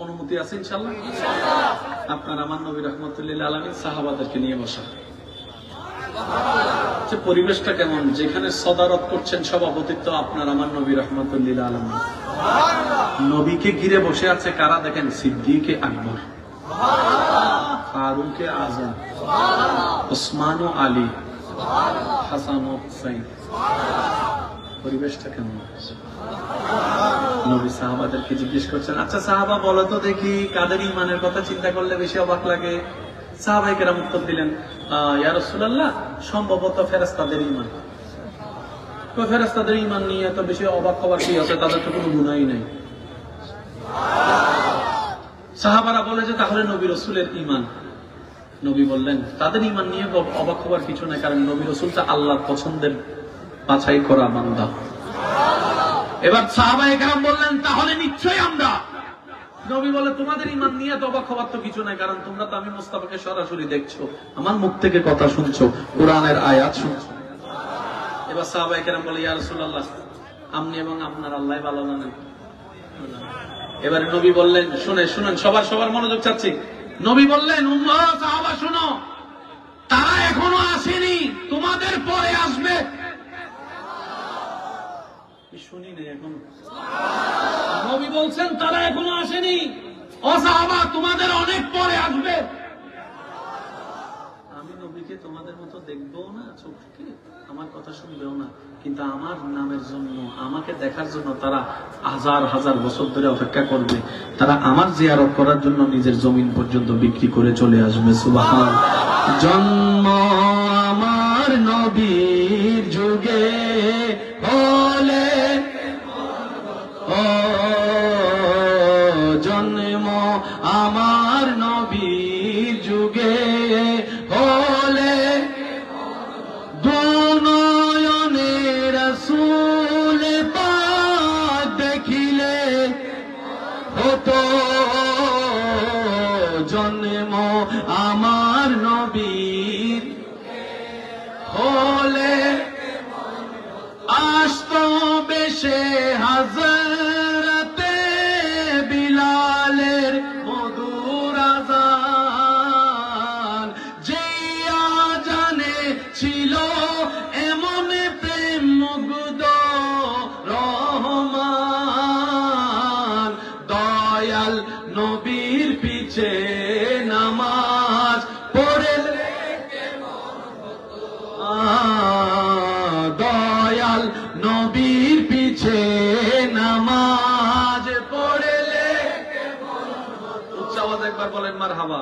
অনুমতি আছে ইনশাআল্লাহ? আপনার আমার নবী রাহমাতুল্লিল আলামিন সাহাবাদেরকে নিয়ে বসা। পরিবেশটা কেমন? যেখানে সদারত করছেন সভাপতিত্ব আপনার আমার নবী রাহমাতুল্লিল আলামিন। নবীকে ঘিরে বসে আছে কারা দেখেন? সিদ্দিকে আকবর, ফারুকে আজম, ওসমান ও আলী, হাসান ও হুসাইন। পরিবেশটা কেমন? নবী সাহাবাদেরকে জিজ্ঞেস করছেন, আচ্ছা সাহাবা বলো তো দেখি কাদের ঈমানের কথা চিন্তা করলে বেশি অবাক লাগে? সাহাবায়ে কেরাম উত্তর দিলেন, ইয়া রাসূলুল্লাহ সম্ভবত ফেরেশতাদের ঈমান। তো ফেরেশতাদের ঈমান নিয়ে এত বেশি অবাক হওয়ার কি আছে? তাদের তো কোনো গুনাহই নাই। সাহাবারা বলে যে তাহলে নবী রাসূলের ঈমান। নবী বললেন তাদের ঈমান নিয়ে অবাক হওয়ার কিছু নাই, কারণ নবী রাসূলটা আল্লাহর পছন্দের বাছাই করা বান্দা। এবার সাহাবায়ে কেরাম বললেন তাহলে নিশ্চয়ই আমরা। নবী বলে তোমাদের ঈমান নিয়ে তো অবাক হওয়ার তো কিছু নাই, কারণ তোমরা তো আমি মুস্তাফাকে সরাসরি দেখছো, আমার মুখ থেকে কথা শুনছো, কোরআনের আয়াত শুনছো। এবার সাহাবায়ে কেরাম বলে ইয়া রাসূলুল্লাহ আপনি এবং আপনার আল্লাহ ভালো জানেন। এবারে নবী বললেন শুনেন সবার মনোযোগ চাচ্ছি। নবী বললেন উম্মাহ সাহাবা শুনো, তারা এখনো আসেনি, তোমাদের পরে আসবে। শুনি নেই এখন। নবী বলছেন তারা এখনো আসেনি, ও সাহাবা তোমাদের অনেক পরে আসবে। আমি নবীকে তোমাদের মতো দেখবো না চোখকে, আমার কথা শুনবেও না, কিন্তু আমার নামের জন্য, আমাকে দেখার জন্য তারা হাজার হাজার বছর ধরে অপেক্ষা করবে। তারা আমার জিয়ারত করার জন্য নিজের জমিন পর্যন্ত বিক্রি করে চলে আসবে। সুবহান। জন্ম আমার নবীর যুগে হলে, ও জন্ম আমার নবীর যুগে হলে, দুনয়নে রাসূল পাক দেখিলে হতো, জন্ম আমার নবীর হলে আসতো বেশে হযরতে বিলালের মধুর আযান, যে আযানে ছিল এমন প্রেম মুগ্ধ রহমান, দয়াল নবীর পিছে নামাজ পড়লে দয়াল নবীর পিছে নামাজ পড়লে। উচ্চ আওয়াজ একবার বলেন মারহাবা।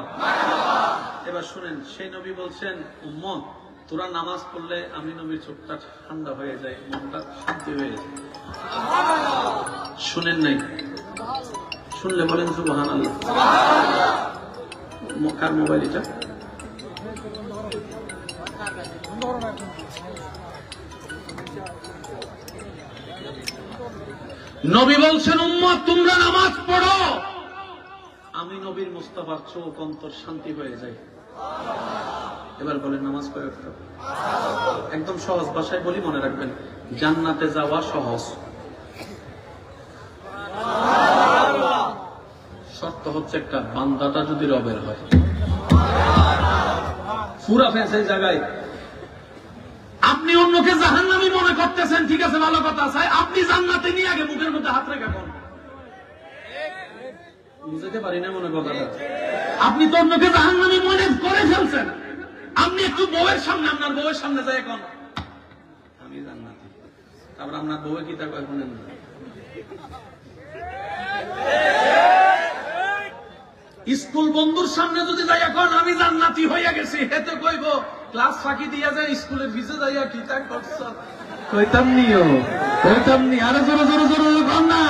এবার শুনেন, সেই নবী বলছেন উম্মত তোরা নামাজ পড়লে আমি নবীর চোখটা ঠান্ডা হয়ে যায়, মনটা শান্তি হয়ে যায়। শুনেন নাই? শুনলে বলেন সুবহানাল্লাহ। কার মোবাইল এটা? নবী বলছেন উম্মত তোমরা নামাজ পড়ো, আমি নবীর মুস্তাফার চোখ অন্তর শান্তি হয়ে যায়। এবার বলেন নামাজ কয় ওয়াক্ত? একদম সহজ ভাষায় বলি, মনে রাখবেন, জান্নাতে যাওয়া সহজ, শর্ত হচ্ছে একটা, বান্দাটা যদি রবের হয়। পুরা ফেঁসে জায়গায় আপনি অন্যকে জাহান্নামী মনে করতেছেন, ঠিক আছে, ভালো কথা, চাই আপনি জান্নাতে নিয়ে আগে মুখের মধ্যে হাত রেখে কোন বুঝতে পারি না মনে কথাটা। আপনি তো অন্যকে জাহান্নামী মনে করে ফেলছেন, আপনি একটু বউয়ের সামনে, আপনার বউয়ের সামনে যায় এখন আমি জান্নাতি, তারপর আপনার বউয়ে কি তা কয় শুনেন না। স্কুল বন্ধুর সামনে যদি যাই এখন আমি জান্নাতি হইয়া গেছি, হেতে কইব ক্লাস ফাঁকি দিয়া যায় স্কুলের ভিজে যাইয়া কি তা করছ, কইতাম নিও, কইতাম নি, আরে জোরে জোরে জোরে কর না।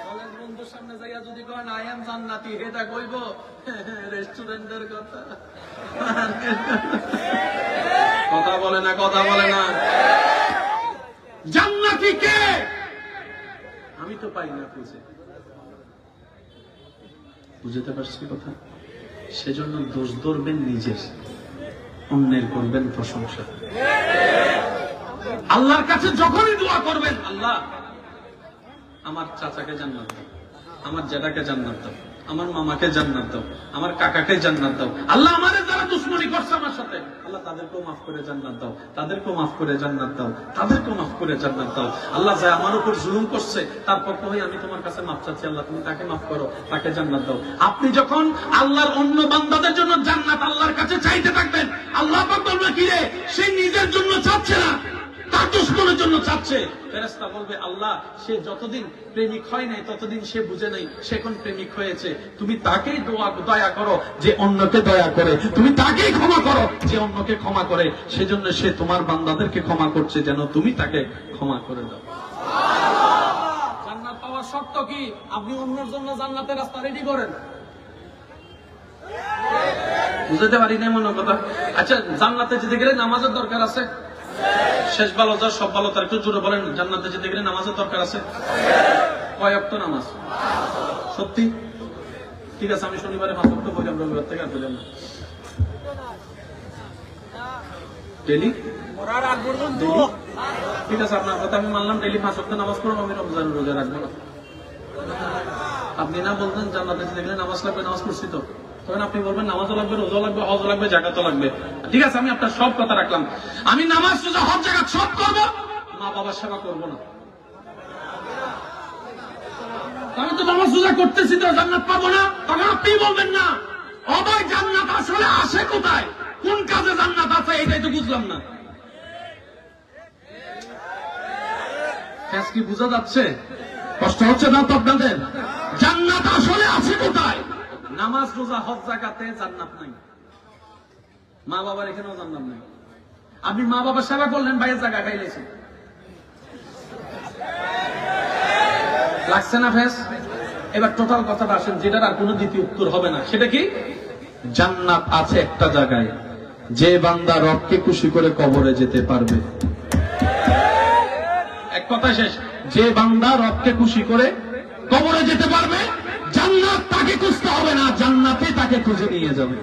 কলেজ বন্ধুর সামনে যাইয়া যদি কয় আই এম জান্নাতি, হেটা কইব রেস্টুরেন্টের কথা। কথা বলে না, কথা বলে না। জান্নাতি কে? আমি তো পাই না খুঁজে, বুঝতে পারছি কথা। সেজন্য দোষ ধরবেন নিজের, অন্যের করবেন প্রশংসা। আল্লাহর কাছে যখনই দোয়া করবেন, আল্লাহ আমার চাচাকে জান্নাত দাও, আমার জেঠাকে জান্নাত দাও, আমার মামাকে জান্নাত দাও, আমার কাকাকে জান্নাত দাও, আল্লাহ আমাদের যারা দুশ্মনী করছে আমার সাথে, আল্লাহ তাদেরকেও মাফ করে জান্নাত দাও, তাদেরকেও মাফ করে জান্নাত দাও, তাদেরকেও মাফ করে জান্নাত দাও। আল্লাহ যা আমার উপর জুলুম করছে তার পক্ষ হয়ে আমি তোমার কাছে মাফ চাচ্ছি, আল্লাহ তুমি তাকে মাফ করো, তাকে জান্নাত দাও। আপনি যখন আল্লাহর অন্য বান্দাদের জন্য জান্নাত আল্লাহর কাছে চাইতে থাকবেন, আল্লাহ পাক বলবে কি রে, সে নিজের জন্য চাচ্ছে না, তার দুশ্মনের জন্য চাচ্ছে। ফেরেশতা বলবে আল্লাহ সে যতদিন প্রেমিক হয় নাই ততদিন সে বুঝে নাই, সে এখন প্রেমিক হয়েছে, তুমি তাকেই দয়া করো যে অন্যকে দয়া করে, তুমি তাকেই ক্ষমা করো যে অন্যকে ক্ষমা করে, সেজন্য সে তোমার বান্দাদেরকে ক্ষমা করছে, যেন তুমি তাকে ক্ষমা করে দাও। জান্নাত পাওয়ার শর্ত কি? আপনি অন্যের জন্য জান্নাতের রাস্তা রেডি করেন। বুঝতে পারি না মনে কথা। আচ্ছা, জান্নাতে যেতে গেলে নামাজের দরকার আছে? শেষ ভালো যা সব ভালো, তার একটু জোরে বলেন, জান্নাতে যেতে গেলে নামাজের দরকার আছে? কয় ওয়াক্ত নামাজ? সত্যি? ঠিক আছে, আমি শনিবারে 5 ওয়াক্ত পড়লাম, রবিবার থেকে আর পড়লাম না। ডেলি? ঠিক আছে, আপনার কথা আমি মানলাম, ডেলি 5 ওয়াক্ত নামাজ পড়ব, আমি রমজানের রোজা রাখবো না। আপনি না বলতেন জান্নাতে যেতে গেলে নামাজ লাগবে, নামাজ পড়ছি তো, তখন আপনি বলবেন নামাজও লাগবে, রোজাও লাগবে, হজও লাগবে, জাকাতও লাগবে। ঠিক আছে, আমি আপনার সব কথা রাখলাম, আমি নামাজ, রোজা, হজ, জাকাত সব করবো, মা বাবার সেবা করবো না। আমি তো নামাজ রোজা করতেছি তো জান্নাত পাবো না, তখন আপনি বলবেন না অবয় জান্নাত আসলে আসে কোথায়, কোন কাজে জান্নাত আছে এটাই তো বুঝলাম না। কি বোঝা যাচ্ছে? কষ্ট হচ্ছে না তো আপনাদের? জান্নাত আসলে আছে কোথায়? নামাজ, রোজা, হজ, যাকাতে জান্নাত নাই, মা বাবার এখানেও জান্নাত নাই। আপনি মা বাবার সেবা করলেন, ভাইয়ের জায়গা খাইলেছেন, লাগছে না ফেস? এবার টোটাল কথাটা আসেন, যেটার আর কোনো দ্বিতীয় উত্তর হবে না, সেটা কি? জান্নাত আছে একটা জায়গায়, যে বান্দা রবকে খুশি করে কবরে যেতে পারবে। এক কথা শেষ। যে বান্দা রবকে খুশি করে কবরে যেতে পারবে, জান্নাত তাকে খুঁজতে হবে না, জান্নাতে তাকে খুঁজে নিয়ে যাবে।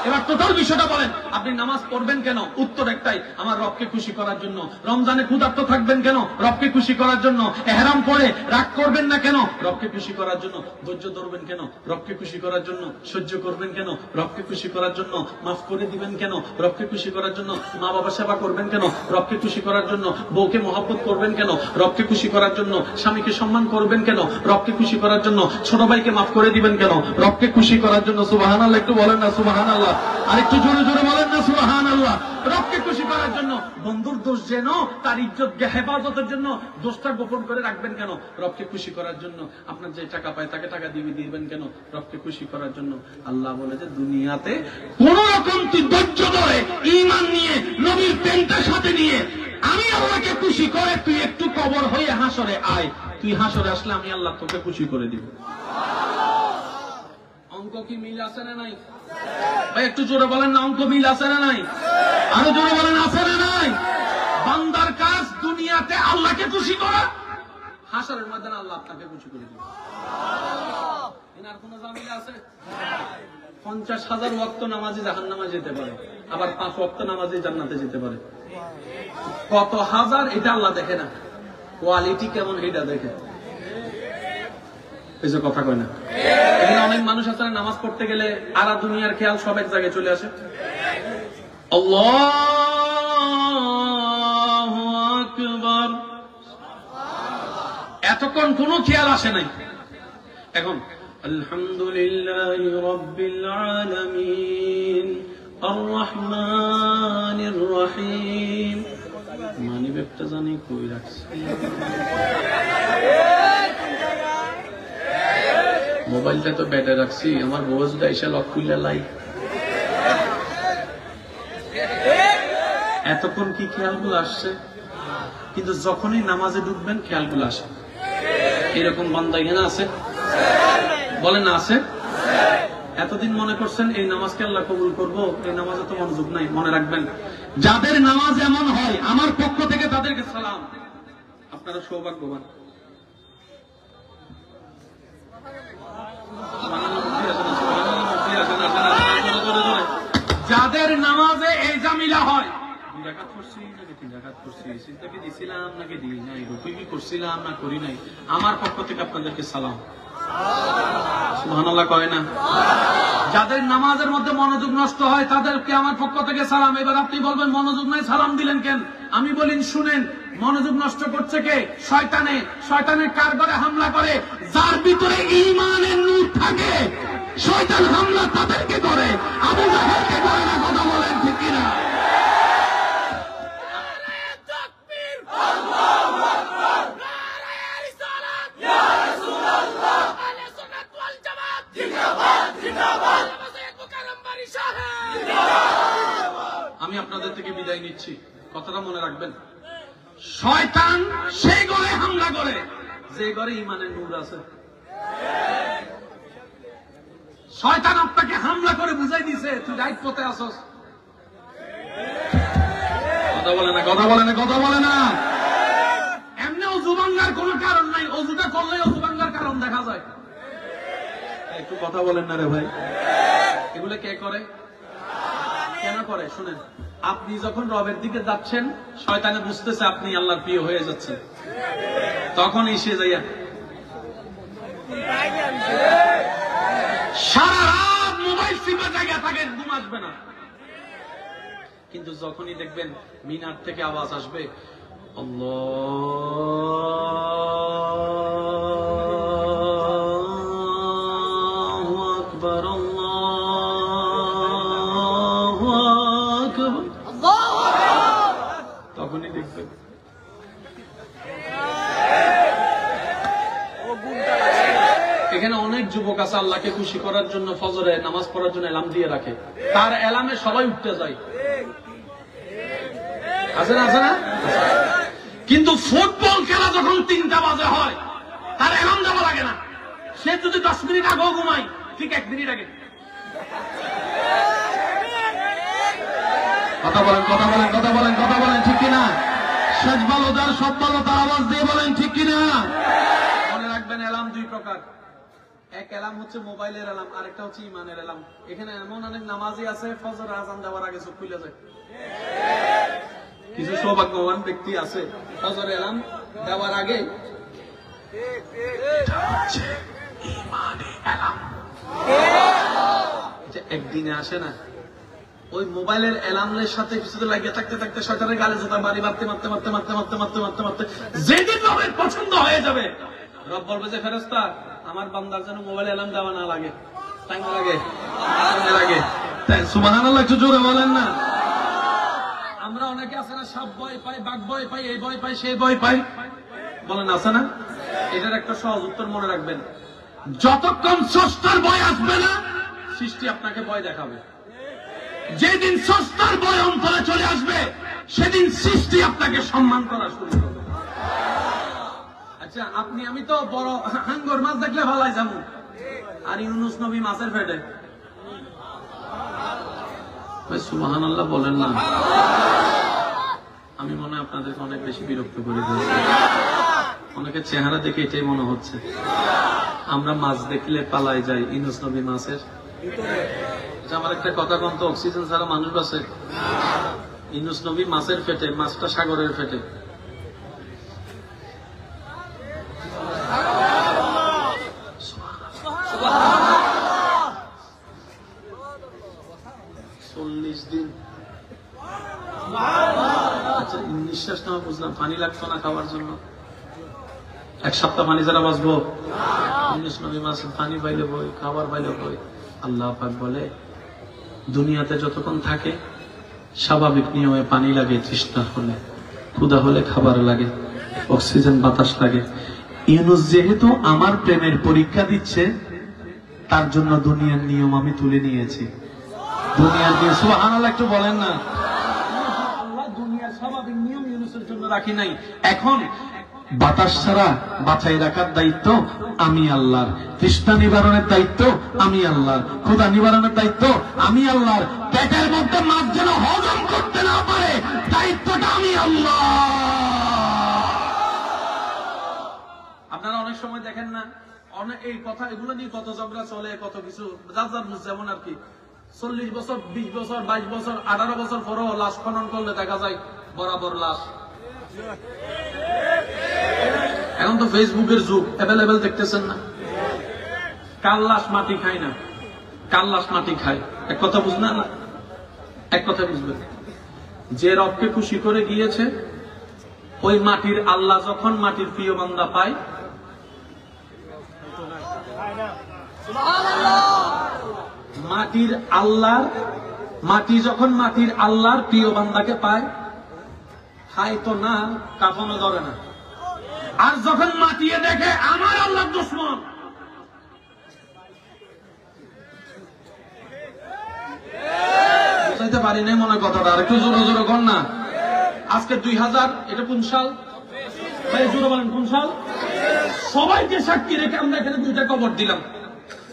এবার টোটাল বিষয়টা বলেন, আপনি নামাজ পড়বেন কেন? উত্তর একটাই, আমার রবকে খুশি করার জন্য। রমজানে ক্ষুধার্ত থাকবেন কেন? রবকে খুশি করার জন্য। ইহরাম পরে রাগ করবেন না কেন? রবকে খুশি করার জন্য। ধৈর্য ধরবেন কেন? রবকে খুশি করার জন্য। সহ্য করবেন কেন? রবকে খুশি করার জন্য। মাফ করে দিবেন কেন? রবকে খুশি করার জন্য। মা বাবা সেবা করবেন কেন? রবকে খুশি করার জন্য। বউকে মহব্বত করবেন কেন? রবকে খুশি করার জন্য। স্বামীকে সম্মান করবেন কেন? রবকে খুশি করার জন্য। ছোট ভাইকে মাফ করে দিবেন কেন? রবকে খুশি করার জন্য। সুবহানাল্লাহ, একটু বলেন না সুবহানাল্লাহ, আরেকটু জোরে জোরে বলেন না সুবহানাল্লাহ। রবকে খুশি করার জন্য। বন্ধুর দোষ যেন তার ইজ্জত হেফাজতের জন্য দোষটা গোপন করে রাখবেন কেন? রবকে খুশি করার জন্য। আপনার যে টাকা পায় তাকে টাকা দিবেন কেন? রবকে খুশি করার জন্য। আল্লাহ বলে যে দুনিয়াতে কোন রকম তুই ধৈর্য ধরে ঈমান নিয়ে নবীর প্রেমটা সাথে নিয়ে আমি আল্লাহকে খুশি করে তুই একটু কবর হয়ে হাসরে আয়, তুই হাসরে আসলে আমি আল্লাহ তোকে খুশি করে দিব। অঙ্ক কি মিল আছে না নাই? ভাই একটু জোরে বলেন না, অঙ্ক মিল আছে না নাই? আরো জোরে বলেন, আছে না নাই? বান্দার কাজ দুনিয়াতে আল্লাহকে খুশি করা, হাসরের ময়দানে আল্লাহ আপনাকে খুশি করে দিবে। এনার কোন জামিল আছে? 50,000 ওয়াক্ত নামাজি জাহান্নামে যেতে পারে, আবার 5 ওয়াক্ত নামাজি জান্নাতে যেতে পারে। কত হাজার এটা আল্লাহ দেখে না, কোয়ালিটি কেমন এটা দেখে। এই যে কথা কয় না, এখানে অনেক মানুষ আছে নামাজ পড়তে গেলে আরা দুনিয়ার খেয়াল সব এক জায়গায় চলে আসে। আল্লাহু আকবার, এতক্ষণ কোনো খেয়াল আসে নাই। এখন আলহামদুলিল্লাহি রাব্বিল আলামিন আর রহমানির রহিম। মানি ব্যাগটা জানি কই রাখছি, মোবাইলটা তো ব্যাটে রাখছি, আমার বউ যদি এসে লক খুলে লাই। এতক্ষণ কি খেয়ালগুলো আসছে, কিন্তু যখনই নামাজে ঢুকবেন খেয়ালগুলো আসে। এরকম বান্দা এখানে আছে, বলেন না আছে? এতদিন মনে করছেন এই নামাজকে আল্লাহ কবুল করবো, এই নামাজে তো মনোযোগ নাই। মনে রাখবেন, যাদের নামাজ এমন হয় আমার পক্ষ থেকে তাদেরকে সালাম, আপনারা সৌভাগ্যবান। যাদের নামাজে এই জামিলা হয়, 2 রাকাত করছি নাকি 3 রাকাত করছি, চিন্তা কি দিছিলাম নাকি দিই নাই, রুকু কি করছিলাম না করি নাই, আমার পক্ষ থেকে আপনাদেরকে সালাম। সুবহানাল্লাহ কয় না? যাদের নামাজের মধ্যে মনোযোগ নষ্ট হয় তাদেরকে আমার পক্ষ থেকে সালাম। এবার আপনি বলবেন মনোযোগ নাই সালাম দিলেন কেন? আমি বলি শুনেন, মনোযোগ নষ্ট করছে কে? শয়তানে। শয়তানে কার ঘরে হামলা করে? যার ভিতরে ঈমানের নূর থাকে, শয়তান হামলা তাদেরকে করে, আবু জাহেলকে করে না। কথা বলেন ঠিক কিনা? আমি আপনাদের থেকে বিদায় নিচ্ছি, কথাটা মনে রাখবেন। শয়তান সেই ঘরে হামলা করে যে ঘরে ঈমানের নূর আছে। শয়তান আপনাকে হামলা করে বুঝাই দিছে তুই রাইট পথে আসস। কথা বলে না, কথা বলে না, কথা বলে না। এমনি অজু ভাঙ্গার কোন কারণ নাই, অজুটা করলে অজু ভাঙ্গার কারণ দেখা যায়। একটু কথা বলেন না রে ভাই, এগুলো কে করে, কেন করে? শুনেন, আপনি যখন রবের দিকে যাচ্ছেন শয়তানে বুঝতেছে আপনি আল্লাহর প্রিয় হয়ে যাচ্ছেন, তখন এসে যাইয়া সারা রাত মোবাইল টিপে জায়গা থাকেন, ঘুম আসবে না। কিন্তু যখনই দেখবেন মিনার থেকে আওয়াজ আসবে আল্লাহু আকবার, আল্লাহু আকবার, তখনই দেখবেন এখানে অনেক যুবক আছে আল্লাহকে খুশি করার জন্য ফজরে নামাজ পড়ার জন্য অ্যালার্ম দিয়ে রাখে, তার অ্যালার্মে সবাই উঠতে যায়। আছে না, আছে না? কিন্তু ফুটবল খেলা যখন 3টা বাজে হয় তার অ্যালার্ম দেওয়া লাগে না। সে যদি 10 মিনিট আগেও ঘুমায়, ঠিক 1 মিনিট আগে। কথা বলেন, কথা বলেন, কথা বলেন, কথা বলেন, ঠিক কিনা? শেষ ভালো যার সব ভালো তার আওয়াজ দিয়ে বলেন ঠিক কিনা? মনে রাখবেন অ্যালার্ম 2 প্রকার। এক অ্যালার্ম হচ্ছে মোবাইলের অ্যালার্ম, আরেকটা হচ্ছে ঈমানের অ্যালার্ম। এখানে এমন অনেক নামাজি আছে ফজর আযান দেওয়ার আগে চোখ খুলে যায়। কিছু সৌভাগ্যবান ব্যক্তি আছে ফজর অ্যালার্ম দেওয়ার আগে একদিনে আসে না, ওই মোবাইলের অ্যালার্মের সাথে কিছুতে লাগিয়ে থাকতে থাকতে শয়তানের গালে জুতা বাড়ি মারতে মারতে মারতে মারতে মারতে মারতে মারতে মারতে যেদিন রবের পছন্দ হয়ে যাবে, রব বলবে যে ফেরেশতা আমার বান্দার যেন মোবাইল অ্যালার্ম দেওয়া না লাগে। টাইম লাগে, লাগে। সুবহানাল্লাহ, একটু জোরে বলেন না। আমরা অনেকে আছে না, সাপ ভয় পাই, বাঘ ভয় পাই, এই ভয় পাই, সেই ভয় পাই, বলেন আছে না? এটার একটা সহজ উত্তর মনে রাখবেন, যতক্ষণ স্রষ্টার ভয় আসবে না সৃষ্টি আপনাকে ভয় দেখাবে। যেদিন স্রষ্টার ভয় অন্তরে চলে আসবে সেদিন সৃষ্টি আপনাকে সম্মান করা শুরু করবে। আচ্ছা, আপনি আমি তো বড় হাঙ্গর মাছ দেখলে ভালাই যাবো, আর ইউনুস নবী মাছের পেটে। সুবহানাল্লাহ বলেন না। আমি মনে হয় আপনাদেরকে অনেক বেশি বিরক্ত করে দিয়েছি। অনেকের চেহারা দেখে এটাই মনে হচ্ছে আমরা মাছ দেখলে পালাই যাই, ইউনুস নবী মাছের আমার একটা কথা কম তো, অক্সিজেন ছাড়া মানুষ বাঁচে? ইউনূস নবী মাছের পেটে, মাছটা সাগরের পেটে। আচ্ছা, নিঃশ্বাস নেওয়া বুঝলাম, পানি লাগতো না খাওয়ার জন্য। এক সপ্তাহ পানি ছাড়া বাঁচবো? ইউনূস নবী মাছ পানি পাইলে বই, খাবার পাইলে বই। আল্লাহ পাক বলে দুনিয়াতে যতক্ষণ থাকে স্বাভাবিক নিয়মে পানি লাগে, তৃষ্ণা হলে, ক্ষুধা হলে খাবার লাগে, অক্সিজেন বাতাস লাগে। ইউনূস যেহেতু আমার প্রেমের পরীক্ষা দিচ্ছে, তার জন্য দুনিয়ার নিয়ম আমি তুলে নিয়েছি। দুনিয়ার নিয়ম, সুবহানাল্লাহ একটু বলেন না। আল্লাহ দুনিয়ার স্বাভাবিক নিয়ম ইউনূসের জন্য রাখি নাই। এখন বাতাস ছাড়া বাঁচাই রাখার দায়িত্ব আমি আল্লাহর, তৃষ্ণা নিবারণের দায়িত্ব আমি আল্লাহর, ক্ষুধা নিবারণের দায়িত্ব আমি আল্লাহর, পেটের মধ্যে মাছ যেন হজম করতে না পারে দায়িত্বটা আমি আল্লাহ। আপনারা অনেক সময় দেখেন না, অনেক এই কথা, এগুলো নিয়ে কত ঝগড়া চলে, কত কিছু, যার যার যেমন আর কি। 40 বছর, 20 বছর, 22 বছর, 18 বছর পরেও লাশ খনন করলে দেখা যায় বরাবর লাশ। এখন তো ফেসবুকের যুগ, অ্যাভেলেবেল দেখতেছেন না? কাল লাশ মাটি খায় না, কাল লাশ মাটি খায়। এক কথা বুঝলেন না? এক কথা বুঝবেন, যে রবকে খুশি করে গিয়েছে, ওই মাটির আল্লাহ যখন মাটির প্রিয় বান্দা পায়, মাটির আল্লাহর, মাটি যখন মাটির আল্লাহর প্রিয় বান্দাকে পায়, খায় তো না, কাফনও ধরে না। আর যখন মাটিয়ে দেখে আমার আল্লাহর দুশমন, বুঝাইতে পারি নাই মনে কথাটা, আর একটু জোরে জোরে কর না। আজকে 2000, এটা কোন সাল ভাই? জোরে বলেন কোন সাল? সবাইকে সাক্ষী রেখে আমরা এখানে 2টা কবর দিলাম।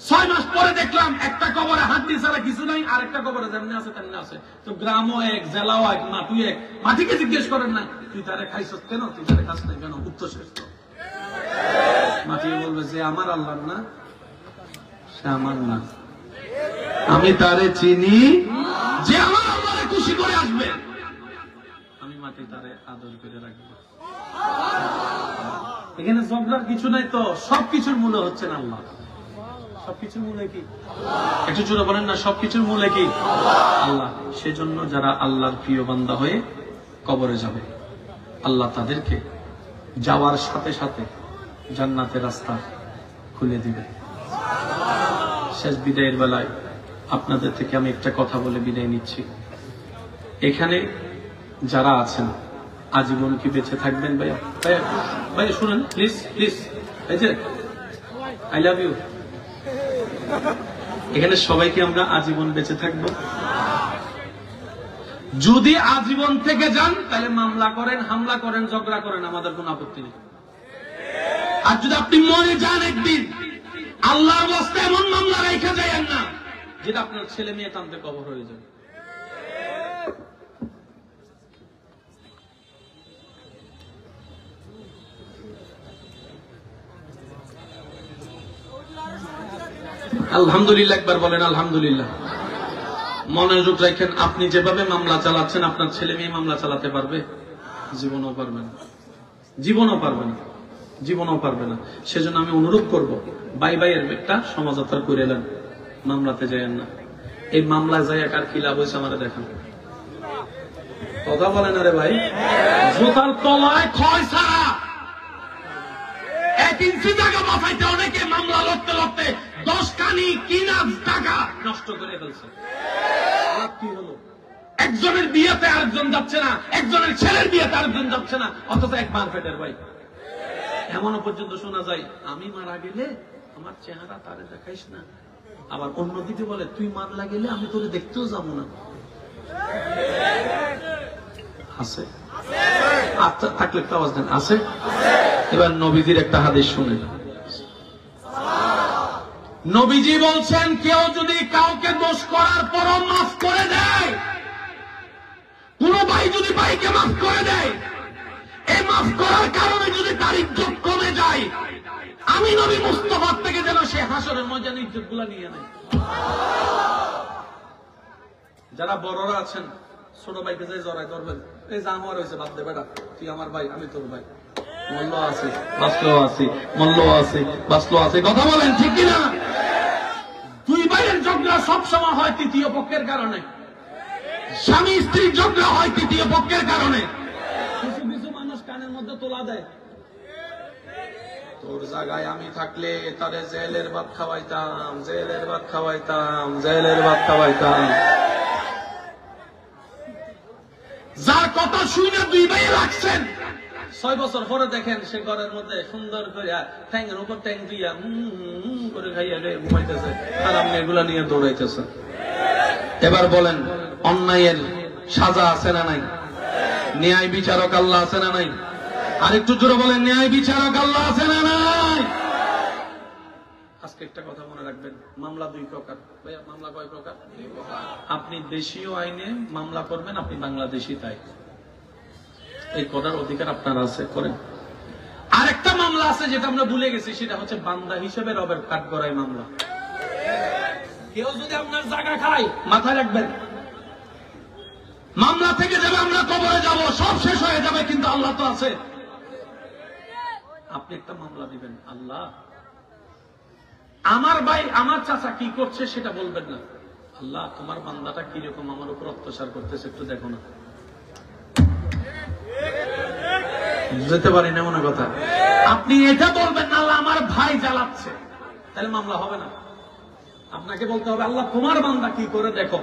6 মাস পরে দেখলাম একটা কবরে হাড্ডি ছাড়া কিছু নাই, আর একটা কবরে যেমনি আছে তেমনি আছে। তো গ্রামও এক, জেলাও এক, মাটি এক। মাটিকে জিজ্ঞেস করেন না তুই তারে খাইছ কেন, তুই তারে খাস নাই কেন? উত্তর শেষ। মাটি বলবে যে আমার আল্লাহ না, সে আমার না, আমি তারে চিনি, যে আমার আল্লাহরে খুশি করে আসবে, আমি মাটি তারে আদর করে রাখবো। এখানে ঝগড়ার কিছু নাই তো, সবকিছুর মূলে হচ্ছেন আল্লাহ। সবকিছুর মূলে কি? একটু জোরে বলেন না, সবকিছুর মূলে কি? আল্লাহ। সেজন্য যারা আল্লাহর প্রিয় বান্দা হয়ে কবরে যাবে, আল্লাহ তাদেরকে যাওয়ার সাথে সাথে জান্নাতের রাস্তা খুলে দিবে। শেষ বিদায়ের বেলায় আপনাদের থেকে আমি একটা কথা বলে বিদায় নিচ্ছি। এখানে যারা আছেন আজীবন কি বেঁচে থাকবেন? ভাইয়া ভাইয়া ভাইয়া শুনেন প্লিজ প্লিজ, এই যে আই লাভ ইউ। এখানে সবাইকে আমরা আজীবন বেঁচে থাকবো? যদি আজীবন থেকে যান তাহলে মামলা করেন, হামলা করেন, ঝগড়া করেন, আমাদের কোনো আপত্তি নেই। আর যদি আপনি মরে যান একদিন, আল্লাহর ওয়াস্তে এমন মামলা রেখে যায়েন না যেটা আপনার ছেলে মেয়ে টানতে কবর হয়ে যাবে। আলহামদুলিল্লাহ একবার বলেন আলহামদুলিল্লাহ। মনোযোগ রাখেন, আপনি যেভাবে মামলা চালাচ্ছেন আপনার ছেলে মেয়ে মামলা চালাতে পারবে? জীবনও পারবে না, জীবনও পারবে না, জীবনও পারবে না। সেজন্য আমি অনুরোধ করব, ভাই ভাইয়ের একটা সমাজতার করে এলেন, মামলাতে যায়েন না। এই মামলা যাইয়া কার কি লাভ হয়েছে আমাদের দেখান। কথা বলেন আরে ভাই, জোতার তলায় ক্ষয় ছাড়া 1 ইঞ্চি জায়গা বাঁচাইতে অনেকে মামলা লড়তে লড়তে 10 কানি কিনা টাকা নষ্ট করে ফেলছে। কি হলো? একজনের বিয়েতে আরেকজন যাচ্ছে না, একজনের ছেলের বিয়েতে আরেকজন যাচ্ছে না, অথচ এক মার পেটের ভাই। এমনও পর্যন্ত শোনা যায়, আমি মারা গেলে আমার চেহারা তারে দেখাইস না। আবার অন্যদিকে বলে, তুই মারা গেলে আমি তোরে দেখতেও যাবো না। আছে আচ্ছা, থাকলে একটা আওয়াজ দেন। আছে? এবার নবীজির একটা হাদিস শুনেন। নবীজি বলছেন, কেউ যদি কাউকে দোষ করার পরও মাফ করে দেয়, কোন ভাই যদি ভাইকে মাফ করে দেয়, এই মাফ করার কারণে যদি তার ইজ্জত কমে যায়, আমি নবী মুস্তাফার থেকে যেন সে হাসরের ময়দানে ইজ্জত গুলা নিয়ে নেয়। যারা বড়রা আছেন ছোট ভাইকে যাই জড়াই ধরবেন, এই যে আমার হয়েছে বাদ দে বেটা, তুই আমার ভাই আমি তোর ভাই, মূল্য আছে বাঁচলেও আছে, মূল্য আছে বাঁচলেও আছে। কথা বলেন ঠিক কিনা? দুই ভাইয়ের ঝগড়া সবসময় হয় তৃতীয় পক্ষের কারণে, স্বামী স্ত্রীর ঝগড়া হয় তৃতীয় পক্ষের কারণে। কিছু কিছু মানুষ কানের মধ্যে তোলা দেয়, তোর জায়গায় আমি থাকলে তারে জেলের ভাত খাওয়াইতাম, জেলের ভাত খাওয়াইতাম, জেলের ভাত খাওয়াইতাম। যার কথা শুনে দুই ভাই লাগছেন, 6 বছর পরে দেখেন সে ঘরের মধ্যে সুন্দর করে ঠ্যাংয়ের উপর ট্যাং দিয়া করে খাইয়া গিয়ে ঘুমাইতেছে, আর আপনি এগুলা নিয়ে দৌড়াইতেছে। এবার বলেন, অন্যায়ের সাজা আছে না নাই? ন্যায় বিচারক আল্লাহ আছে না নাই? আরেকটু জোরে বলেন, ন্যায় বিচারক আল্লাহ আছে না নাই? আজকে একটা কথা মনে রাখবেন, মামলা 2 প্রকার। ভাইয়া মামলা কয় প্রকার? আপনি দেশীয় আইনে মামলা করবেন, আপনি বাংলাদেশি তাই, এই করার অধিকার আপনার আছে, করেন। আরেকটা মামলা আছে যেটা আমরা ভুলে গেছি, সেটা হচ্ছে বান্দা হিসেবে রবের কাঠগড়াই মামলা। কেউ যদি আপনার জায়গা খায়, মাথায় রাখবেন, মামলা থেকে যাবে, আমরা কবরে যাব, সব শেষ হয়ে যাবে, কিন্তু আল্লাহ তো আছে। আপনি একটা মামলা দিবেন, আল্লাহ আমার ভাই আমার চাচা কি করছে সেটা বলবেন না, আল্লাহ তোমার বান্দাটা কিরকম আমার উপর অত্যাচার করতেছে একটু দেখো না। বুঝতে পারি না মনে কথা। আপনি এটা বলবেন না, আল্লাহ আমার ভাই জ্বালাচ্ছে, তাহলে মামলা হবে না। আপনাকে বলতে হবে, আল্লাহ তোমার বান্দা কি করে দেখো।